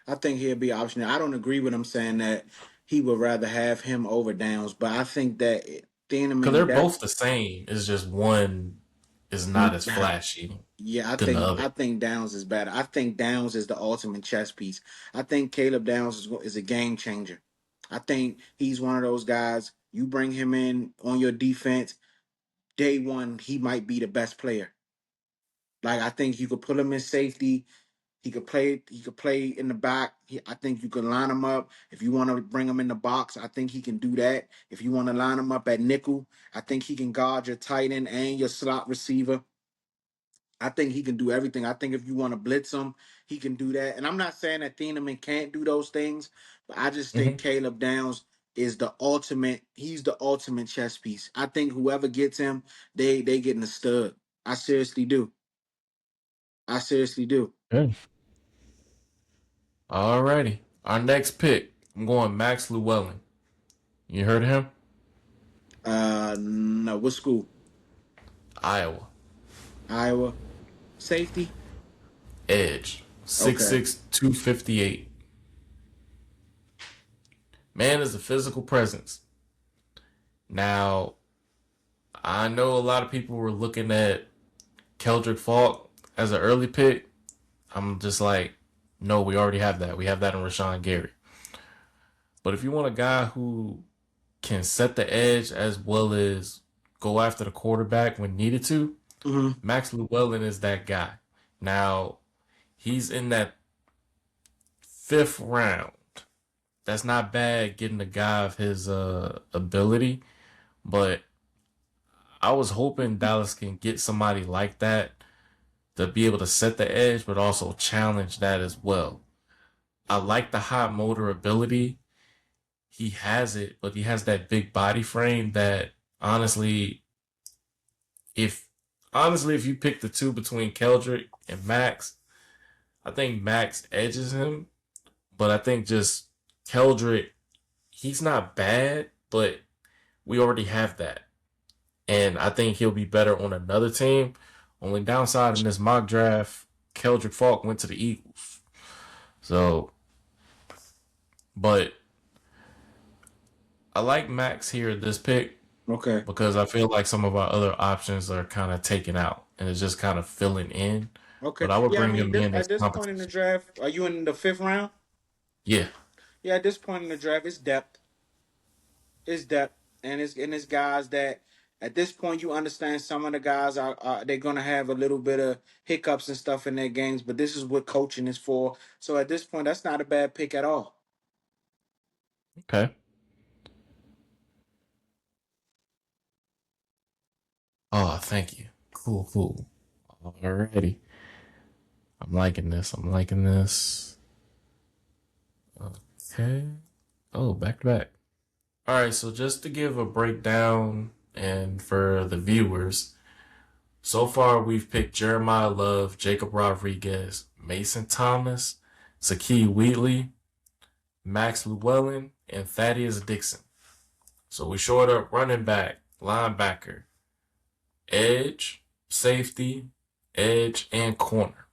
I think he'll be an option there. I don't agree with him saying that. he would rather have him over Downs. But I think that Because they're Thieneman, that both the same. It's just one is not as flashy yeah, than the other. I think Downs is better. I think Downs is the ultimate chess piece. I think Caleb Downs is a game changer. I think he's one of those guys. You bring him in on your defense, day one, he might be the best player. Like I think you could put him in safety. He could play. He could play in the back. I think you can line him up if you want to bring him in the box. I think he can do that. If you want to line him up at nickel, I think he can guard your tight end and your slot receiver. I think he can do everything. I think if you want to blitz him, he can do that. And I'm not saying that Thieneman can't do those things, but I just think Hmm. Caleb Downs is the ultimate. He's the ultimate chess piece. I think whoever gets him, they getting a stud. I seriously do. I seriously do. Okay. Alrighty. Our next pick, I'm going Max Llewellyn. You heard of him? No, what school? Iowa. Iowa. Safety? Edge. Okay. 6'6", 258. Man is a physical presence. Now, I know a lot of people were looking at Keldrick Falk as an early pick. I'm just like, no, we already have that. We have that in Rashawn Gary. But if you want a guy who can set the edge as well as go after the quarterback when needed to, Hmm. Max Llewellyn is that guy. Now, he's in that fifth round. That's not bad getting a guy of his ability, but I was hoping Dallas can get somebody like that to be able to set the edge, but also challenge that as well. I like the hot motor ability. He has it, but he has that big body frame that honestly, if if you pick the two between Keldrick and Max, I think Max edges him, but I think just Keldrick, he's not bad, but we already have that. And I think he'll be better on another team. Only downside in this mock draft, Keldrick Falk went to the Eagles. So, but I like Max here at this pick Okay. because I feel like some of our other options are kind of taken out and it's just kind of filling in. Okay. But I would Yeah, I bring mean, him in as at this point in the competition. draft, are you in the fifth round? Yeah. Yeah, at this point in the draft, it's depth. It's depth. And it's guys that at this point you understand some of the guys are they're gonna have a little bit of hiccups and stuff in their games, but this is what coaching is for. So at this point, that's not a bad pick at all. Okay. Oh, thank you. Cool, cool. Alrighty. I'm liking this. I'm liking this. Okay. Oh, back to back. All right, so just to give a breakdown and for the viewers, so far we've picked Jeremiah Love, Jacob Rodriguez, Mason Thomas, Zakee Wheatley, Max Llewellyn, and Thaddeus Dixon. So we short up running back, linebacker, edge, safety, edge, and corner.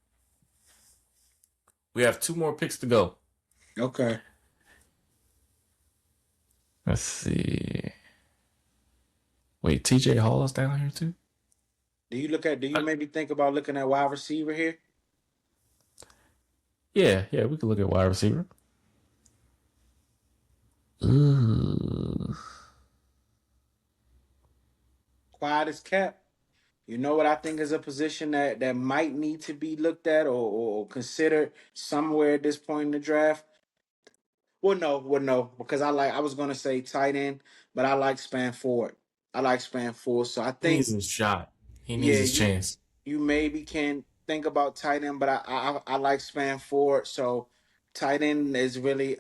We have two more picks to go. Okay. Let's see. Wait, TJ Hall is down here too? Do you Uh, maybe think about looking at wide receiver here? yeah, yeah, we could look at wide receiver. Ooh. Quiet as kept. You know what I think is a position that might need to be looked at or considered somewhere at this point in the draft. Well, no, because I was gonna say tight end, but I like Span Ford. I like Span Ford, so I He needs think his shot. He needs yeah, his chance. you maybe can think about tight end, but I like Span Ford, so tight end is really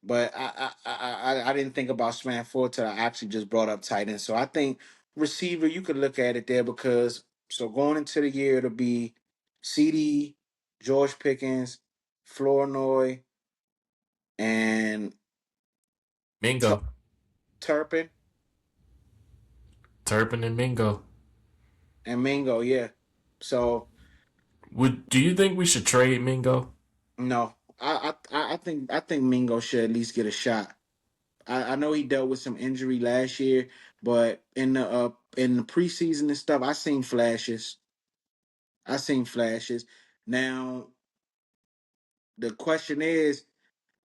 but I didn't think about Span Ford till I actually just brought up tight end. So I think receiver you could look at it there because so going into the year it'll be CD, George Pickens, Flournoy, and Mingo. Tu- Turpin Turpin and Mingo. and Mingo. Yeah. So Do you think we should trade Mingo? no, I think Mingo should at least get a shot. I know he dealt with some injury last year, but in the preseason and stuff, I seen flashes. I seen flashes. Now the question is,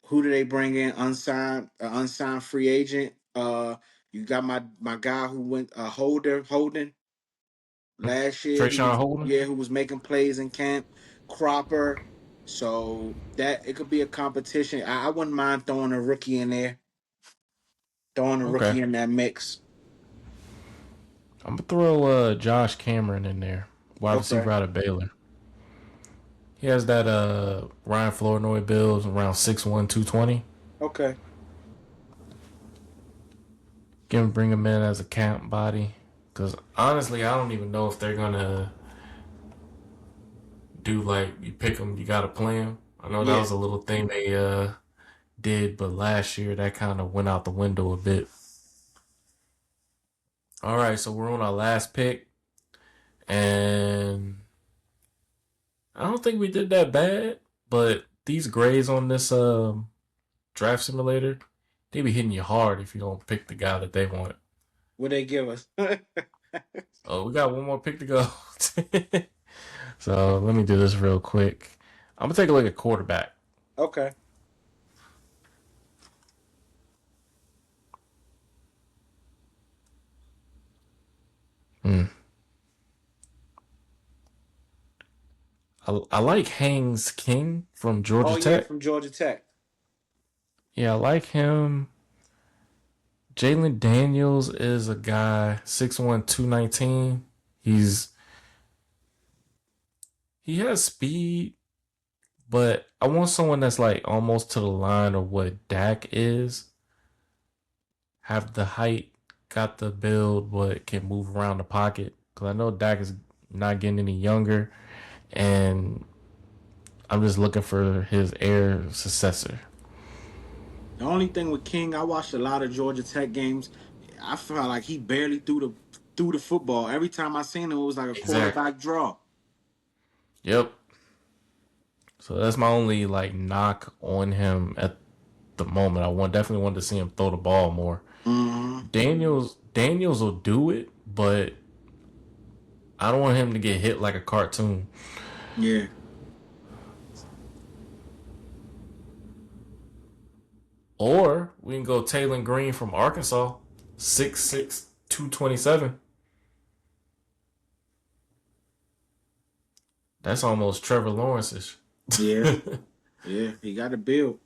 who do they bring in unsigned free agent? You got my guy who went Holden last year. He Trayshawn was Holden. yeah, who was making plays in camp. Cropper. So that it could be a competition. I wouldn't mind throwing a rookie in there, throwing a Okay. rookie in that mix. I'm gonna throw Josh Cameron in there, wide Okay. receiver out of Baylor. He has that Ryan Flournoy build around 6'1", 220. Okay. Bring him in as a camp body. Because honestly, I don't even know if they're gonna do like you pick them, you gotta play them. I know that Yeah. was a little thing they did, but last year that kind of went out the window a bit. All right, so we're on our last pick, and I don't think we did that bad. But these grades on this draft simulator, they be hitting you hard if you don't pick the guy that they want. What they give us? Oh, we got one more pick to go. So let me do this real quick. I'm gonna take a look at quarterback. Okay. Hmm. I like Haynes King from Oh Georgia yeah, Tech. from Georgia Tech. Yeah, I like him. Jalen Daniels is a guy 6'1", 219. He's he has speed, but I want someone that's like almost to the line of what Dak is. Have the height, got the build, but can move around the pocket. Because I know Dak is not getting any younger, and I'm just looking for his heir successor. The only thing with King, I watched a lot of Georgia Tech games. I felt like he barely threw the football. Every time I seen him, it was like a Exactly. quarterback draw. Yep. So that's my only like knock on him at the moment. Definitely want to see him throw the ball more. Hmm. Daniels will do it, but I don't want him to get hit like a cartoon. Yeah. Or we can go Taylor Green from Arkansas, 6'6", 227. That's almost Trevor Lawrence-ish. Yeah. Yeah. He got a build.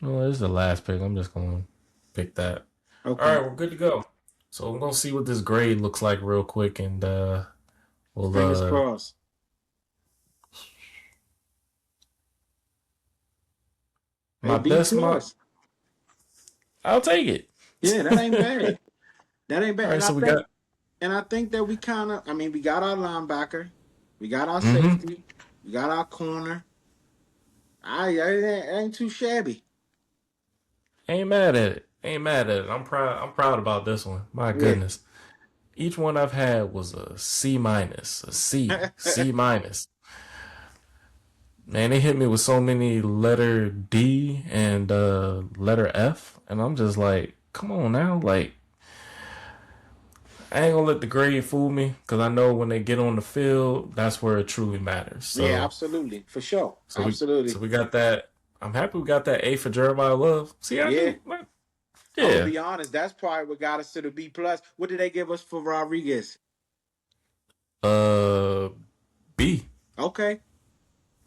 Well, this is the last pick. I'm just going to pick that. All Okay. right, we're good to go. So I'm going to see what this grade looks like real quick, and we'll Fingers crossed. Hey, my B best mock. plus. I'll take it. Yeah, that ain't bad. That ain't All bad. right, so we got. And I think that we kind of, I mean, we got our linebacker, we got our Mm-hmm. safety, we got our corner. I ain't too shabby. Ain't mad at it. Ain't mad at it. I'm proud. I'm proud about this one. My Yeah. goodness. Each one I've had was a C minus, a C minus. Man, they hit me with so many letter D and letter F, and I'm just like, come on now, like I ain't gonna let the grade fool me because I know when they get on the field, that's where it truly matters. Yeah, So, absolutely. For sure. so we, so Absolutely. we got that. I'm happy we got that A for Jeremiah Love. See, I Yeah. knew, I'm gonna yeah. be honest. That's probably what got us to the B plus. What did they give us for Rodriguez? Uh, B. Okay.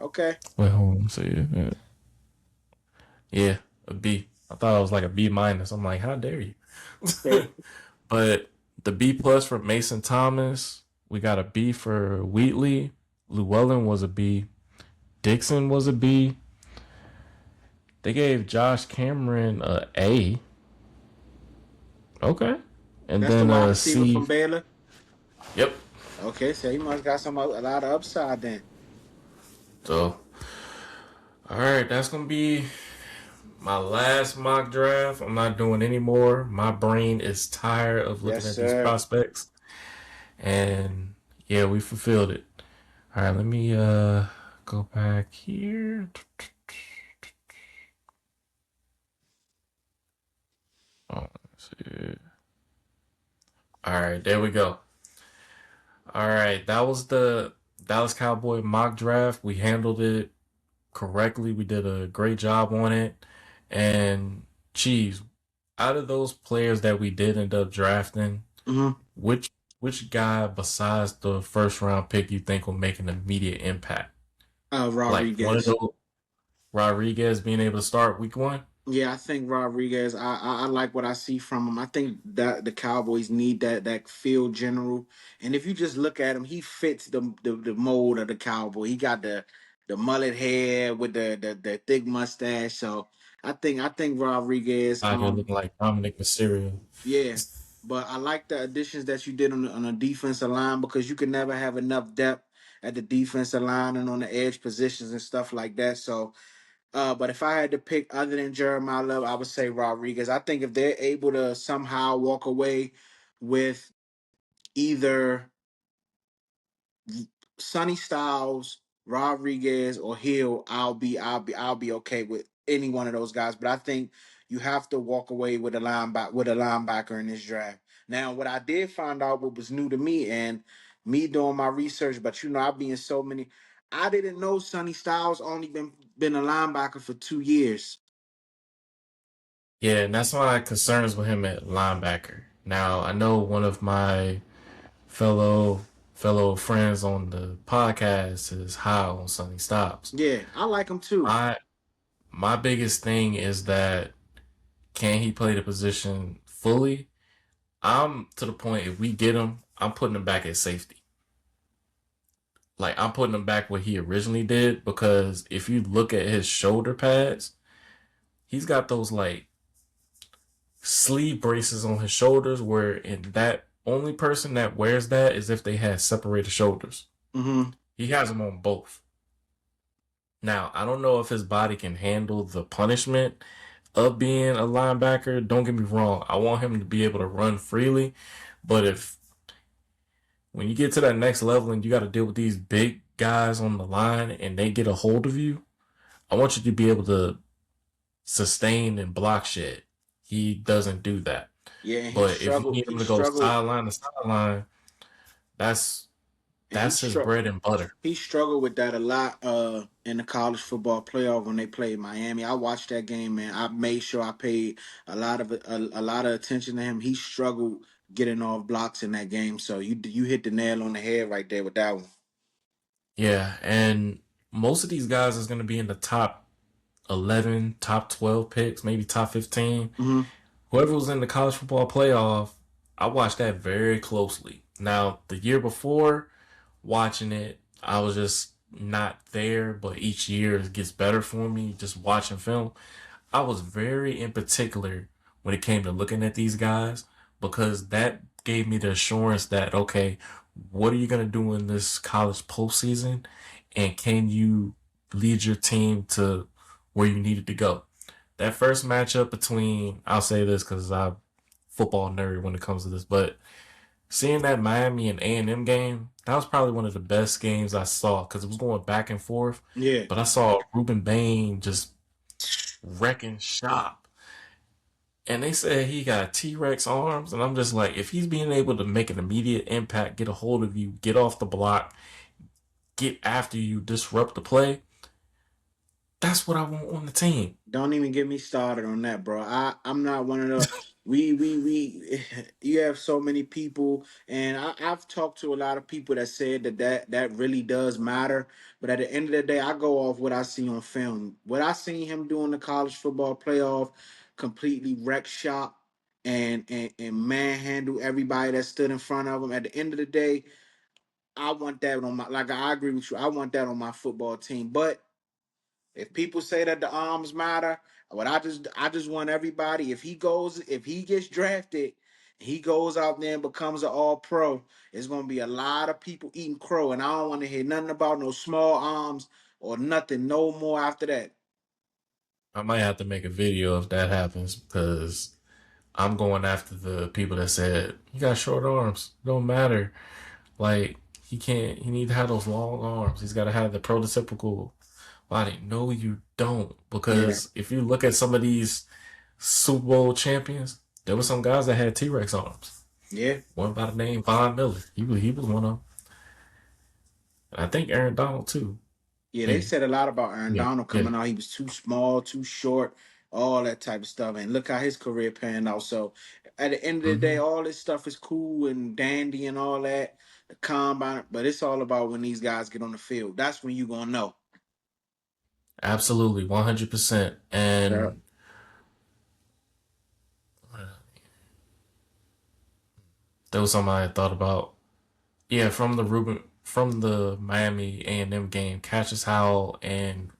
Okay. Wait, hold on. See, yeah, a B. I thought it was like a B minus. I'm like, how dare you? Okay. But the B plus for Mason Thomas, we got a B for Wheatley. Llewellyn was a B. Dixon was a B. They gave Josh Cameron a A. Okay. And That's the then wide a receiver C. from Baylor. Yep. Okay, so he must got a lot of upside then. So, all right, that's gonna be my last mock draft. I'm not doing any more. My brain is tired of Yes, looking at these sir. prospects. And yeah, we fulfilled it. All right, let me go back here. Oh, let's see. All right, there we go. All right, that was the Dallas Cowboy mock draft. We handled it correctly. We did a great job on it. And geez, out of those players that we did end up drafting, Hmm. which which guy besides the first round pick you think will make an immediate impact? Like one of Rodriguez. those Rodriguez being able to start week one? Yeah, I think Rodriguez. I like what I see from him. I think that the Cowboys need that field general. And if you just look at him, he fits the mold of the Cowboy. He got the mullet hair with the thick mustache. So I think Rodriguez. Out here looking like Dominic Mysterio. Yeah, but I like the additions that you did on the defensive line because you can never have enough depth at the defensive line and on the edge positions and stuff like that. So but if I had to pick other than Jeremiah Love, I would say Rodriguez. I think if they're able to somehow walk away with either Sonny Styles, Rodriguez, or Hill, I'll be okay with any one of those guys. But I think you have to walk away with a linebacker in this draft. Now, what I did find out what was new to me and me doing my research, but I be in so many. I didn't know Sonny Styles only been a linebacker for 2 years. Yeah, and that's my concerns with him at linebacker. Now I know one of my fellow fellow friends on the podcast is high on Sonny Stops. Yeah, I like him too. My my biggest thing is that can he play the position fully? I'm to the point if we get him, I'm putting him back at safety. Like I'm putting him back what he originally did because if you look at his shoulder pads, he's got those like sleeve braces on his shoulders where in that only person that wears that is if they had separated shoulders. Hmm. He has them on both. Now, I don't know if his body can handle the punishment of being a linebacker. Don't get me wrong. I want him to be able to run freely. But if when you get to that next level and you got to deal with these big guys on the line and they get a hold of you, I want you to be able to sustain and block shit. He doesn't do that. Yeah, and he But if you struggled. need He him to go struggled, sideline to sideline, that's and he that's his struggled. bread and butter. He struggled with that a lot in the college football playoff when they played Miami. I watched that game, man. I made sure I paid a lot of attention to him. He struggled getting off blocks in that game. So you hit the nail on the head right there with that one. Yeah, and most of these guys is going to be in the top 11, top 12 picks, maybe top 15. Hmm. Whoever was in the college football playoff, I watched that very closely. Now, the year before watching it, I was just not there, but each year it gets better for me just watching film. I was very in particular when it came to looking at these guys because that gave me the assurance that okay, what are you gonna do in this college postseason, and can you lead your team to where you needed to go? That first matchup between I'll say this because I'm football nerd when it comes to this, but seeing that Miami and A&M game, that was probably one of the best games I saw because it was going back and forth. Yeah. But I saw Ruben Bain just wrecking shop. And they said he got T-Rex arms. And I'm just like, if he's being able to make an immediate impact, get a hold of you, get off the block, get after you, disrupt the play, that's what I want on the team. Don't even get me started on that, bro. I'm not one of the we you have so many people and I've talked to a lot of people that said that really does matter. But at the end of the day, I go off what I see on film. What I seen him do in the college football playoff, completely wreck shop and manhandle everybody that stood in front of him. At the end of the day, I want that on my like I agree with you. I want that on my football team. But if people say that the arms matter, what I just want everybody. If he gets drafted, he goes out there and becomes an all pro. It's gonna be a lot of people eating crow, and I don't want to hear nothing about no small arms or nothing no more after that. I might have to make a video if that happens because I'm going after the people that said, you got short arms. Don't matter. Like, he can't. He need to have those long arms. He's got to have the prototypical body. No, you don't. Yeah, Because if you look at some of these Super Bowl champions, there were some guys that had T Rex arms. yeah. One by the name Von Miller. He was one of them. And I think Aaron Donald too. Yeah, they Yeah, said a lot about Aaron yeah, Donald yeah. coming out. He was too small, too short, all that type of stuff. And look how his career panned out. So at the end of the day, Hmm. all this stuff is cool and dandy and all that, the combine, but it's all about when these guys get on the field. That's when you gonna know. Absolutely, 100%. Yeah. And there was something I had thought about. Yeah, from the Miami A&M game, Cassius Howell and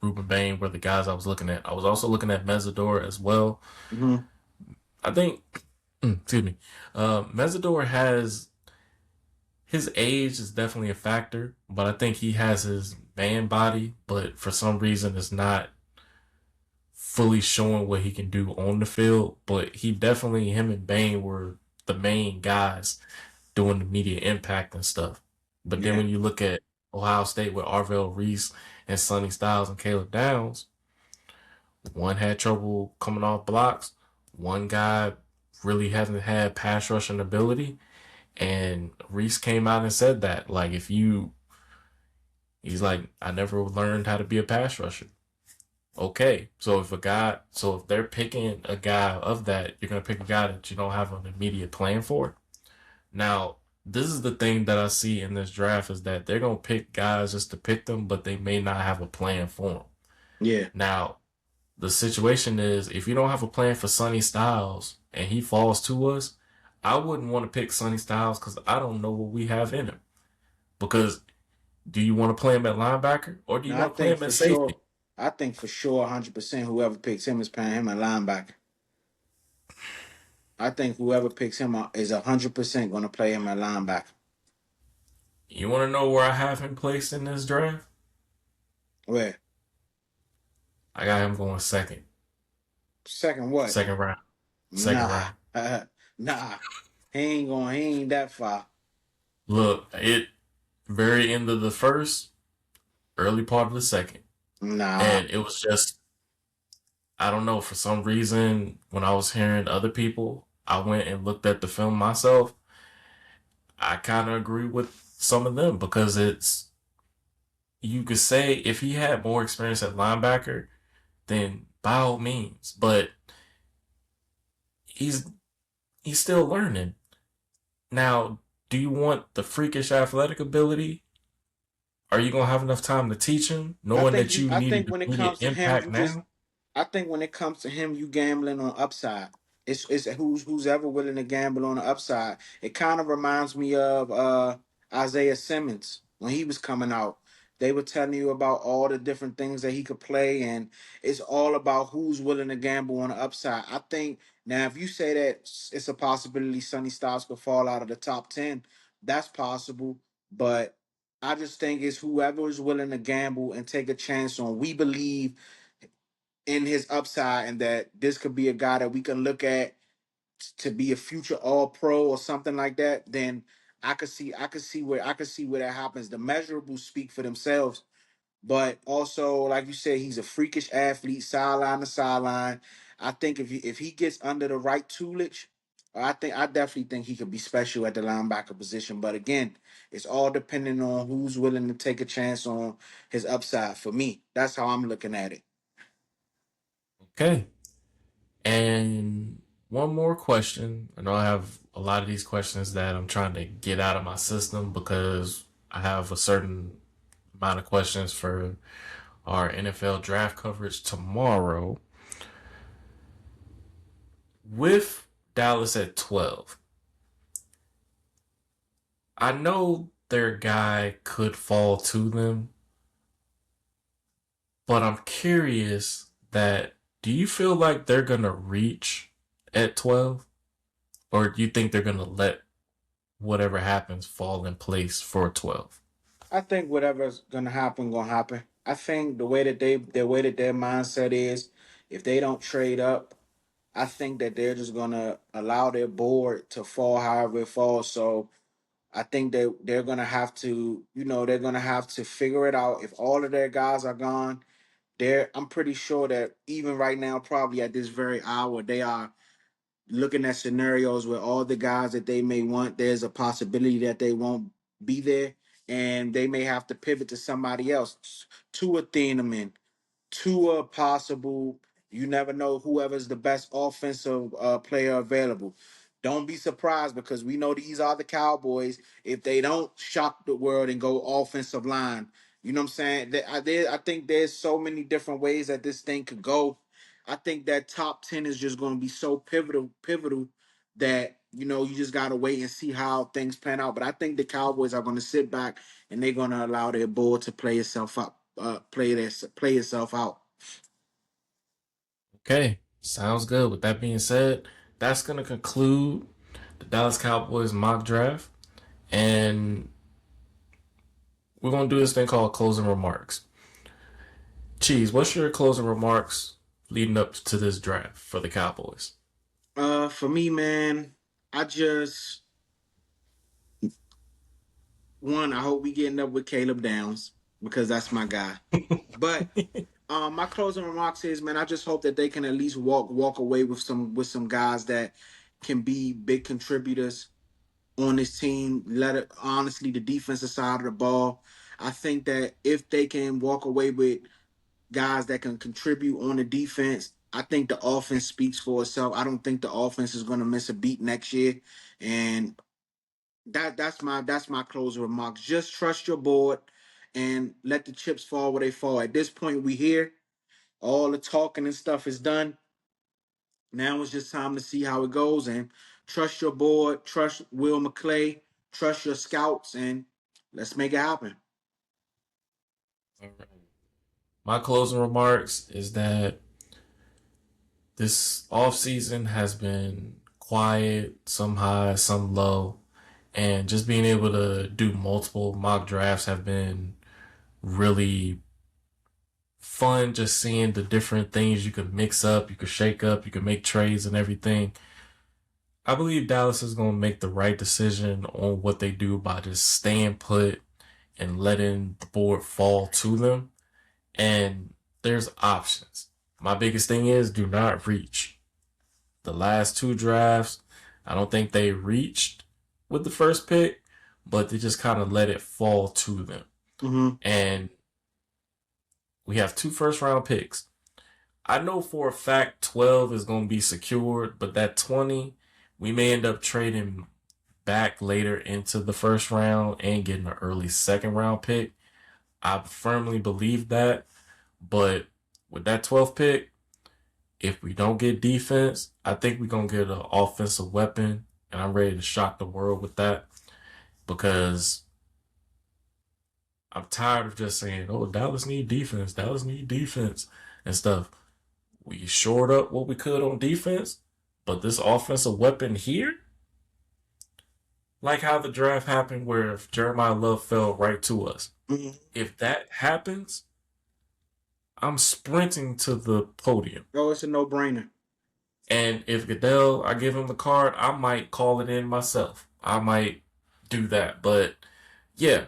Ruben Bain were the guys I was looking at. I was also looking at Mesidor as well. Hmm. I think, excuse me, Mesidor has his age is definitely a factor, but I think he has his man body, but for some reason it's not fully showing what he can do on the field. But he definitely, him and Bain were the main guys doing the media impact and stuff. But then Yeah. when you look at Ohio State with Arvell Reese and Sonny Styles and Caleb Downs, one had trouble coming off blocks. One guy really hasn't had pass rushing ability. And Reese came out and said that. Like, he's like, I never learned how to be a pass rusher. Okay. So if they're picking a guy of that, you're going to pick a guy that you don't have an immediate plan for. Now, this is the thing that I see in this draft is that they're gonna pick guys just to pick them, but they may not have a plan for them. Yeah. Now, the situation is if you don't have a plan for Sonny Styles and he falls to us, I wouldn't want to pick Sonny Styles because I don't know what we have in him. Because do you want to play him at linebacker or do you Now want to play him at safety? I think for sure 100% whoever picks him is paying him a linebacker. I think whoever picks him up is 100% gonna play him at linebacker. You want to know where I have him placed in this draft? Where? I got him going second, Second what? second round, second Nah. round. Nah. He ain't that far. Look, it very end of the first, early part of the second. Nah. And it was just, I don't know, for some reason, when I was hearing other people, I went and looked at the film myself. I kind of agree with some of them because you could say if he had more experience at linebacker, then by all means, but he's he's still learning. Now, do you want the freakish athletic ability? Are you gonna have enough time to teach him, knowing that you I need think an when it immediate comes to him, impact you just now? I think when it comes to him, you gambling on upside. It's who's ever willing to gamble on the upside. It kind of reminds me of Isaiah Simmons when he was coming out. They were telling you about all the different things that he could play, and it's all about who's willing to gamble on the upside. I think now, if you say that it's a possibility Sonny Styles could fall out of the top 10, that's possible. But I just think it's whoever is willing to gamble and take a chance on. We believe in his upside and that this could be a guy that we can look at to be a future all pro or something like that, then I could see where that happens. The measurables speak for themselves, but also like you said, he's a freakish athlete, sideline to sideline. I think if he gets under the right toolage, I definitely think he could be special at the linebacker position. But again, it's all depending on who's willing to take a chance on his upside. For me, that's how I'm looking at it. Okay. And one more question. I know I have a lot of these questions that I'm trying to get out of my system because I have a certain amount of questions for our NFL draft coverage tomorrow. With Dallas at 12, I know their guy could fall to them, but I'm curious that do you feel like they're going to reach at 12? Or do you think they're going to let whatever happens fall in place for 12? I think whatever's gonna happen. I think the way that their mindset is, if they don't trade up, I think that they're just gonna allow their board to fall however it falls. So I think that they're gonna have to, they're gonna have to figure it out. If all of their guys are gone, I'm pretty sure that even right now, probably at this very hour, they are looking at scenarios where all the guys that they may want, there's a possibility that they won't be there, and they may have to pivot to somebody else, to a Thieneman, to a possible. You never know whoever's the best offensive player available. Don't be surprised because we know these are the Cowboys. If they don't shock the world and go offensive line, you know what I'm saying? I think there's so many different ways that this thing could go. I think that top 10 is just going to be so pivotal that you just got to wait and see how things pan out. But I think the Cowboys are going to sit back and they're going to allow their board to play itself up, play itself out. Okay, sounds good. With that being said, that's going to conclude the Dallas Cowboys mock draft. And we're going to do this thing called closing remarks. Cheese, what's your closing remarks leading up to this draft for the Cowboys? For me, man, I just I hope we getting up with Caleb Downs because that's my guy. But my closing remarks is, man, I just hope that they can at least walk away with some guys that can be big contributors on this team. Let it honestly the defensive side of the ball. I think that if they can walk away with guys that can contribute on the defense, I think the offense speaks for itself. I don't think the offense is going to miss a beat next year, and that's my closing remarks. Just trust your board and let the chips fall where they fall. At this point, we here. All the talking and stuff is done. Now it's just time to see how it goes and trust your board, trust Will McClay, trust your scouts, and let's make it happen. All right. My closing remarks is that this off season has been quiet, some high, some low, and just being able to do multiple mock drafts have been really fun. Just seeing the different things you could mix up, you could shake up, you could make trades and everything. I believe Dallas is going to make the right decision on what they do by just staying put and letting the board fall to them. And there's options. My biggest thing is do not reach. The last two drafts, I don't think they reached with the first pick, but they just kind of let it fall to them. Mm-hmm. And we have two first round picks. I know for a fact 12 is going to be secured, but that 20, we may end up trading back later into the first round and getting an early second round pick. I firmly believe that. But with that 12th pick, if we don't get defense, I think we're going to get an offensive weapon. And I'm ready to shock the world with that because I'm tired of just saying, oh, Dallas need defense, Dallas need defense and stuff. We shored up what we could on defense, but this offensive weapon here, like how the draft happened where if Jeremiah Love fell right to us. Mm-hmm. If that happens, I'm sprinting to the podium. Oh, it's a no-brainer. And if Goodell, I give him the card, I might call it in myself. I might do that. But yeah,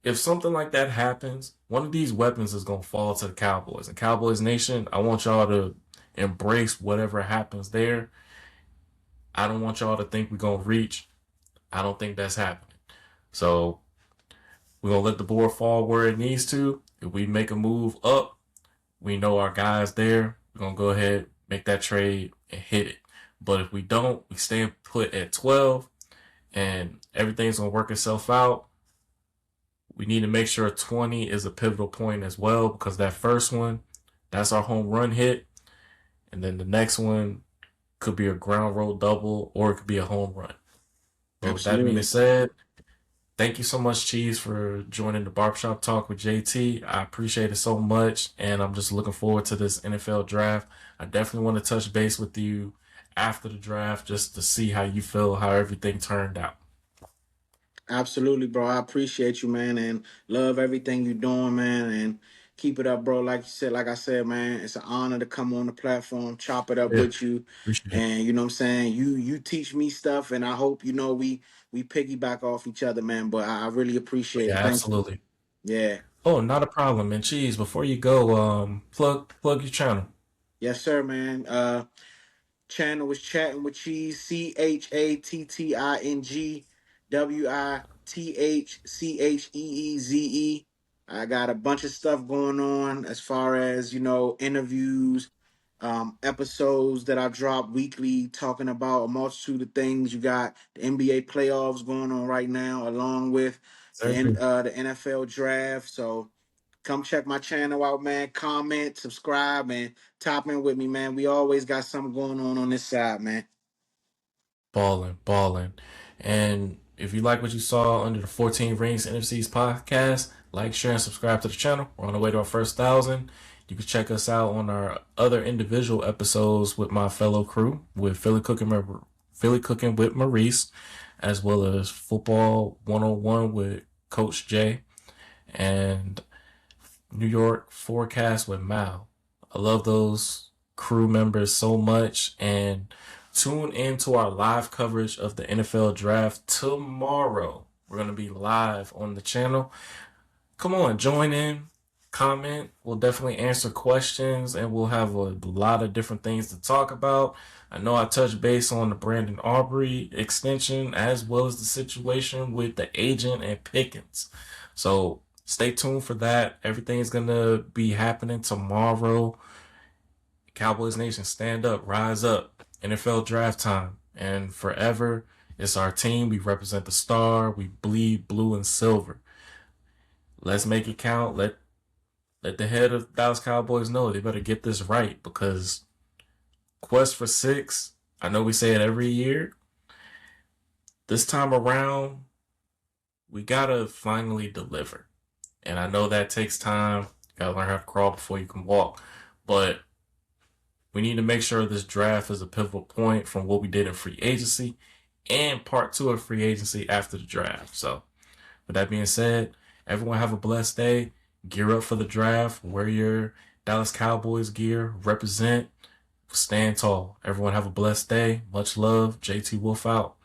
if something like that happens, one of these weapons is going to fall to the Cowboys. And Cowboys Nation, I want y'all to embrace whatever happens there. I don't want y'all to think we're going to reach. I don't think that's happening. So we're going to let the board fall where it needs to. If we make a move up, we know our guys there. We're going to go ahead, make that trade, and hit it. But if we don't, we stay put at 12, and everything's going to work itself out. We need to make sure 20 is a pivotal point as well because that first one, that's our home run hit. And then the next one could be a ground roll double or it could be a home run. But with that being said, thank you so much, Cheese, for joining the Barbershop Talk with JT. I appreciate it so much, and I'm just looking forward to this NFL draft. I definitely want to touch base with you after the draft just to see how you feel, how everything turned out. Absolutely, bro. I appreciate you, man, and love everything you're doing, man. And Keep it up, bro. Like you said, like I said, man, it's an honor to come on the platform, chop it up Yeah, with you. appreciate it. And you know what I'm saying? You teach me stuff and I hope, we piggyback off each other, man. But I really Oh, appreciate yeah, it. Thank you. absolutely. Yeah. Oh, not a problem. And cheese, before you go, plug your channel. Yes, sir, man. Channel was chatting with cheese, ChattingWithCheese. I got a bunch of stuff going on as far as interviews, episodes that I drop weekly talking about a multitude of things. You got the NBA playoffs going on right now, along with Sir. the NFL draft. So come check my channel out, man. Comment, subscribe, and top in with me, man. We always got something going on this side, man. Balling, balling. And if you like what you saw under the 14 Rings NFC's podcast, like, share, and subscribe to the channel. We're on the way to our first 1,000. You can check us out on our other individual episodes with my fellow crew, with Philly Cooking with Maurice, as well as Football 101 with Coach Jay, and New York Forecast with Mal. I love those crew members so much. And tune into our live coverage of the NFL draft tomorrow. We're going to be live on the channel. Come on, join in, comment. We'll definitely answer questions and we'll have a lot of different things to talk about. I know I touched base on the Brandon Aubrey extension as well as the situation with the agent and Pickens. So stay tuned for that. Everything's going to be happening tomorrow. Cowboys Nation, stand up, rise up. NFL draft time. And forever, it's our team. We represent the star. We bleed blue and silver. Let's make it count. Let the head of the Dallas Cowboys know they better get this right, because quest for six, I know we say it every year. This time around, we gotta finally deliver. And I know that takes time. You gotta learn how to crawl before you can walk. But we need to make sure this draft is a pivotal point from what we did in free agency and part two of free agency after the draft. So, with that being said, everyone have a blessed day. Gear up for the draft. Wear your Dallas Cowboys gear. Represent. Stand tall. Everyone have a blessed day. Much love. JT Wolf out.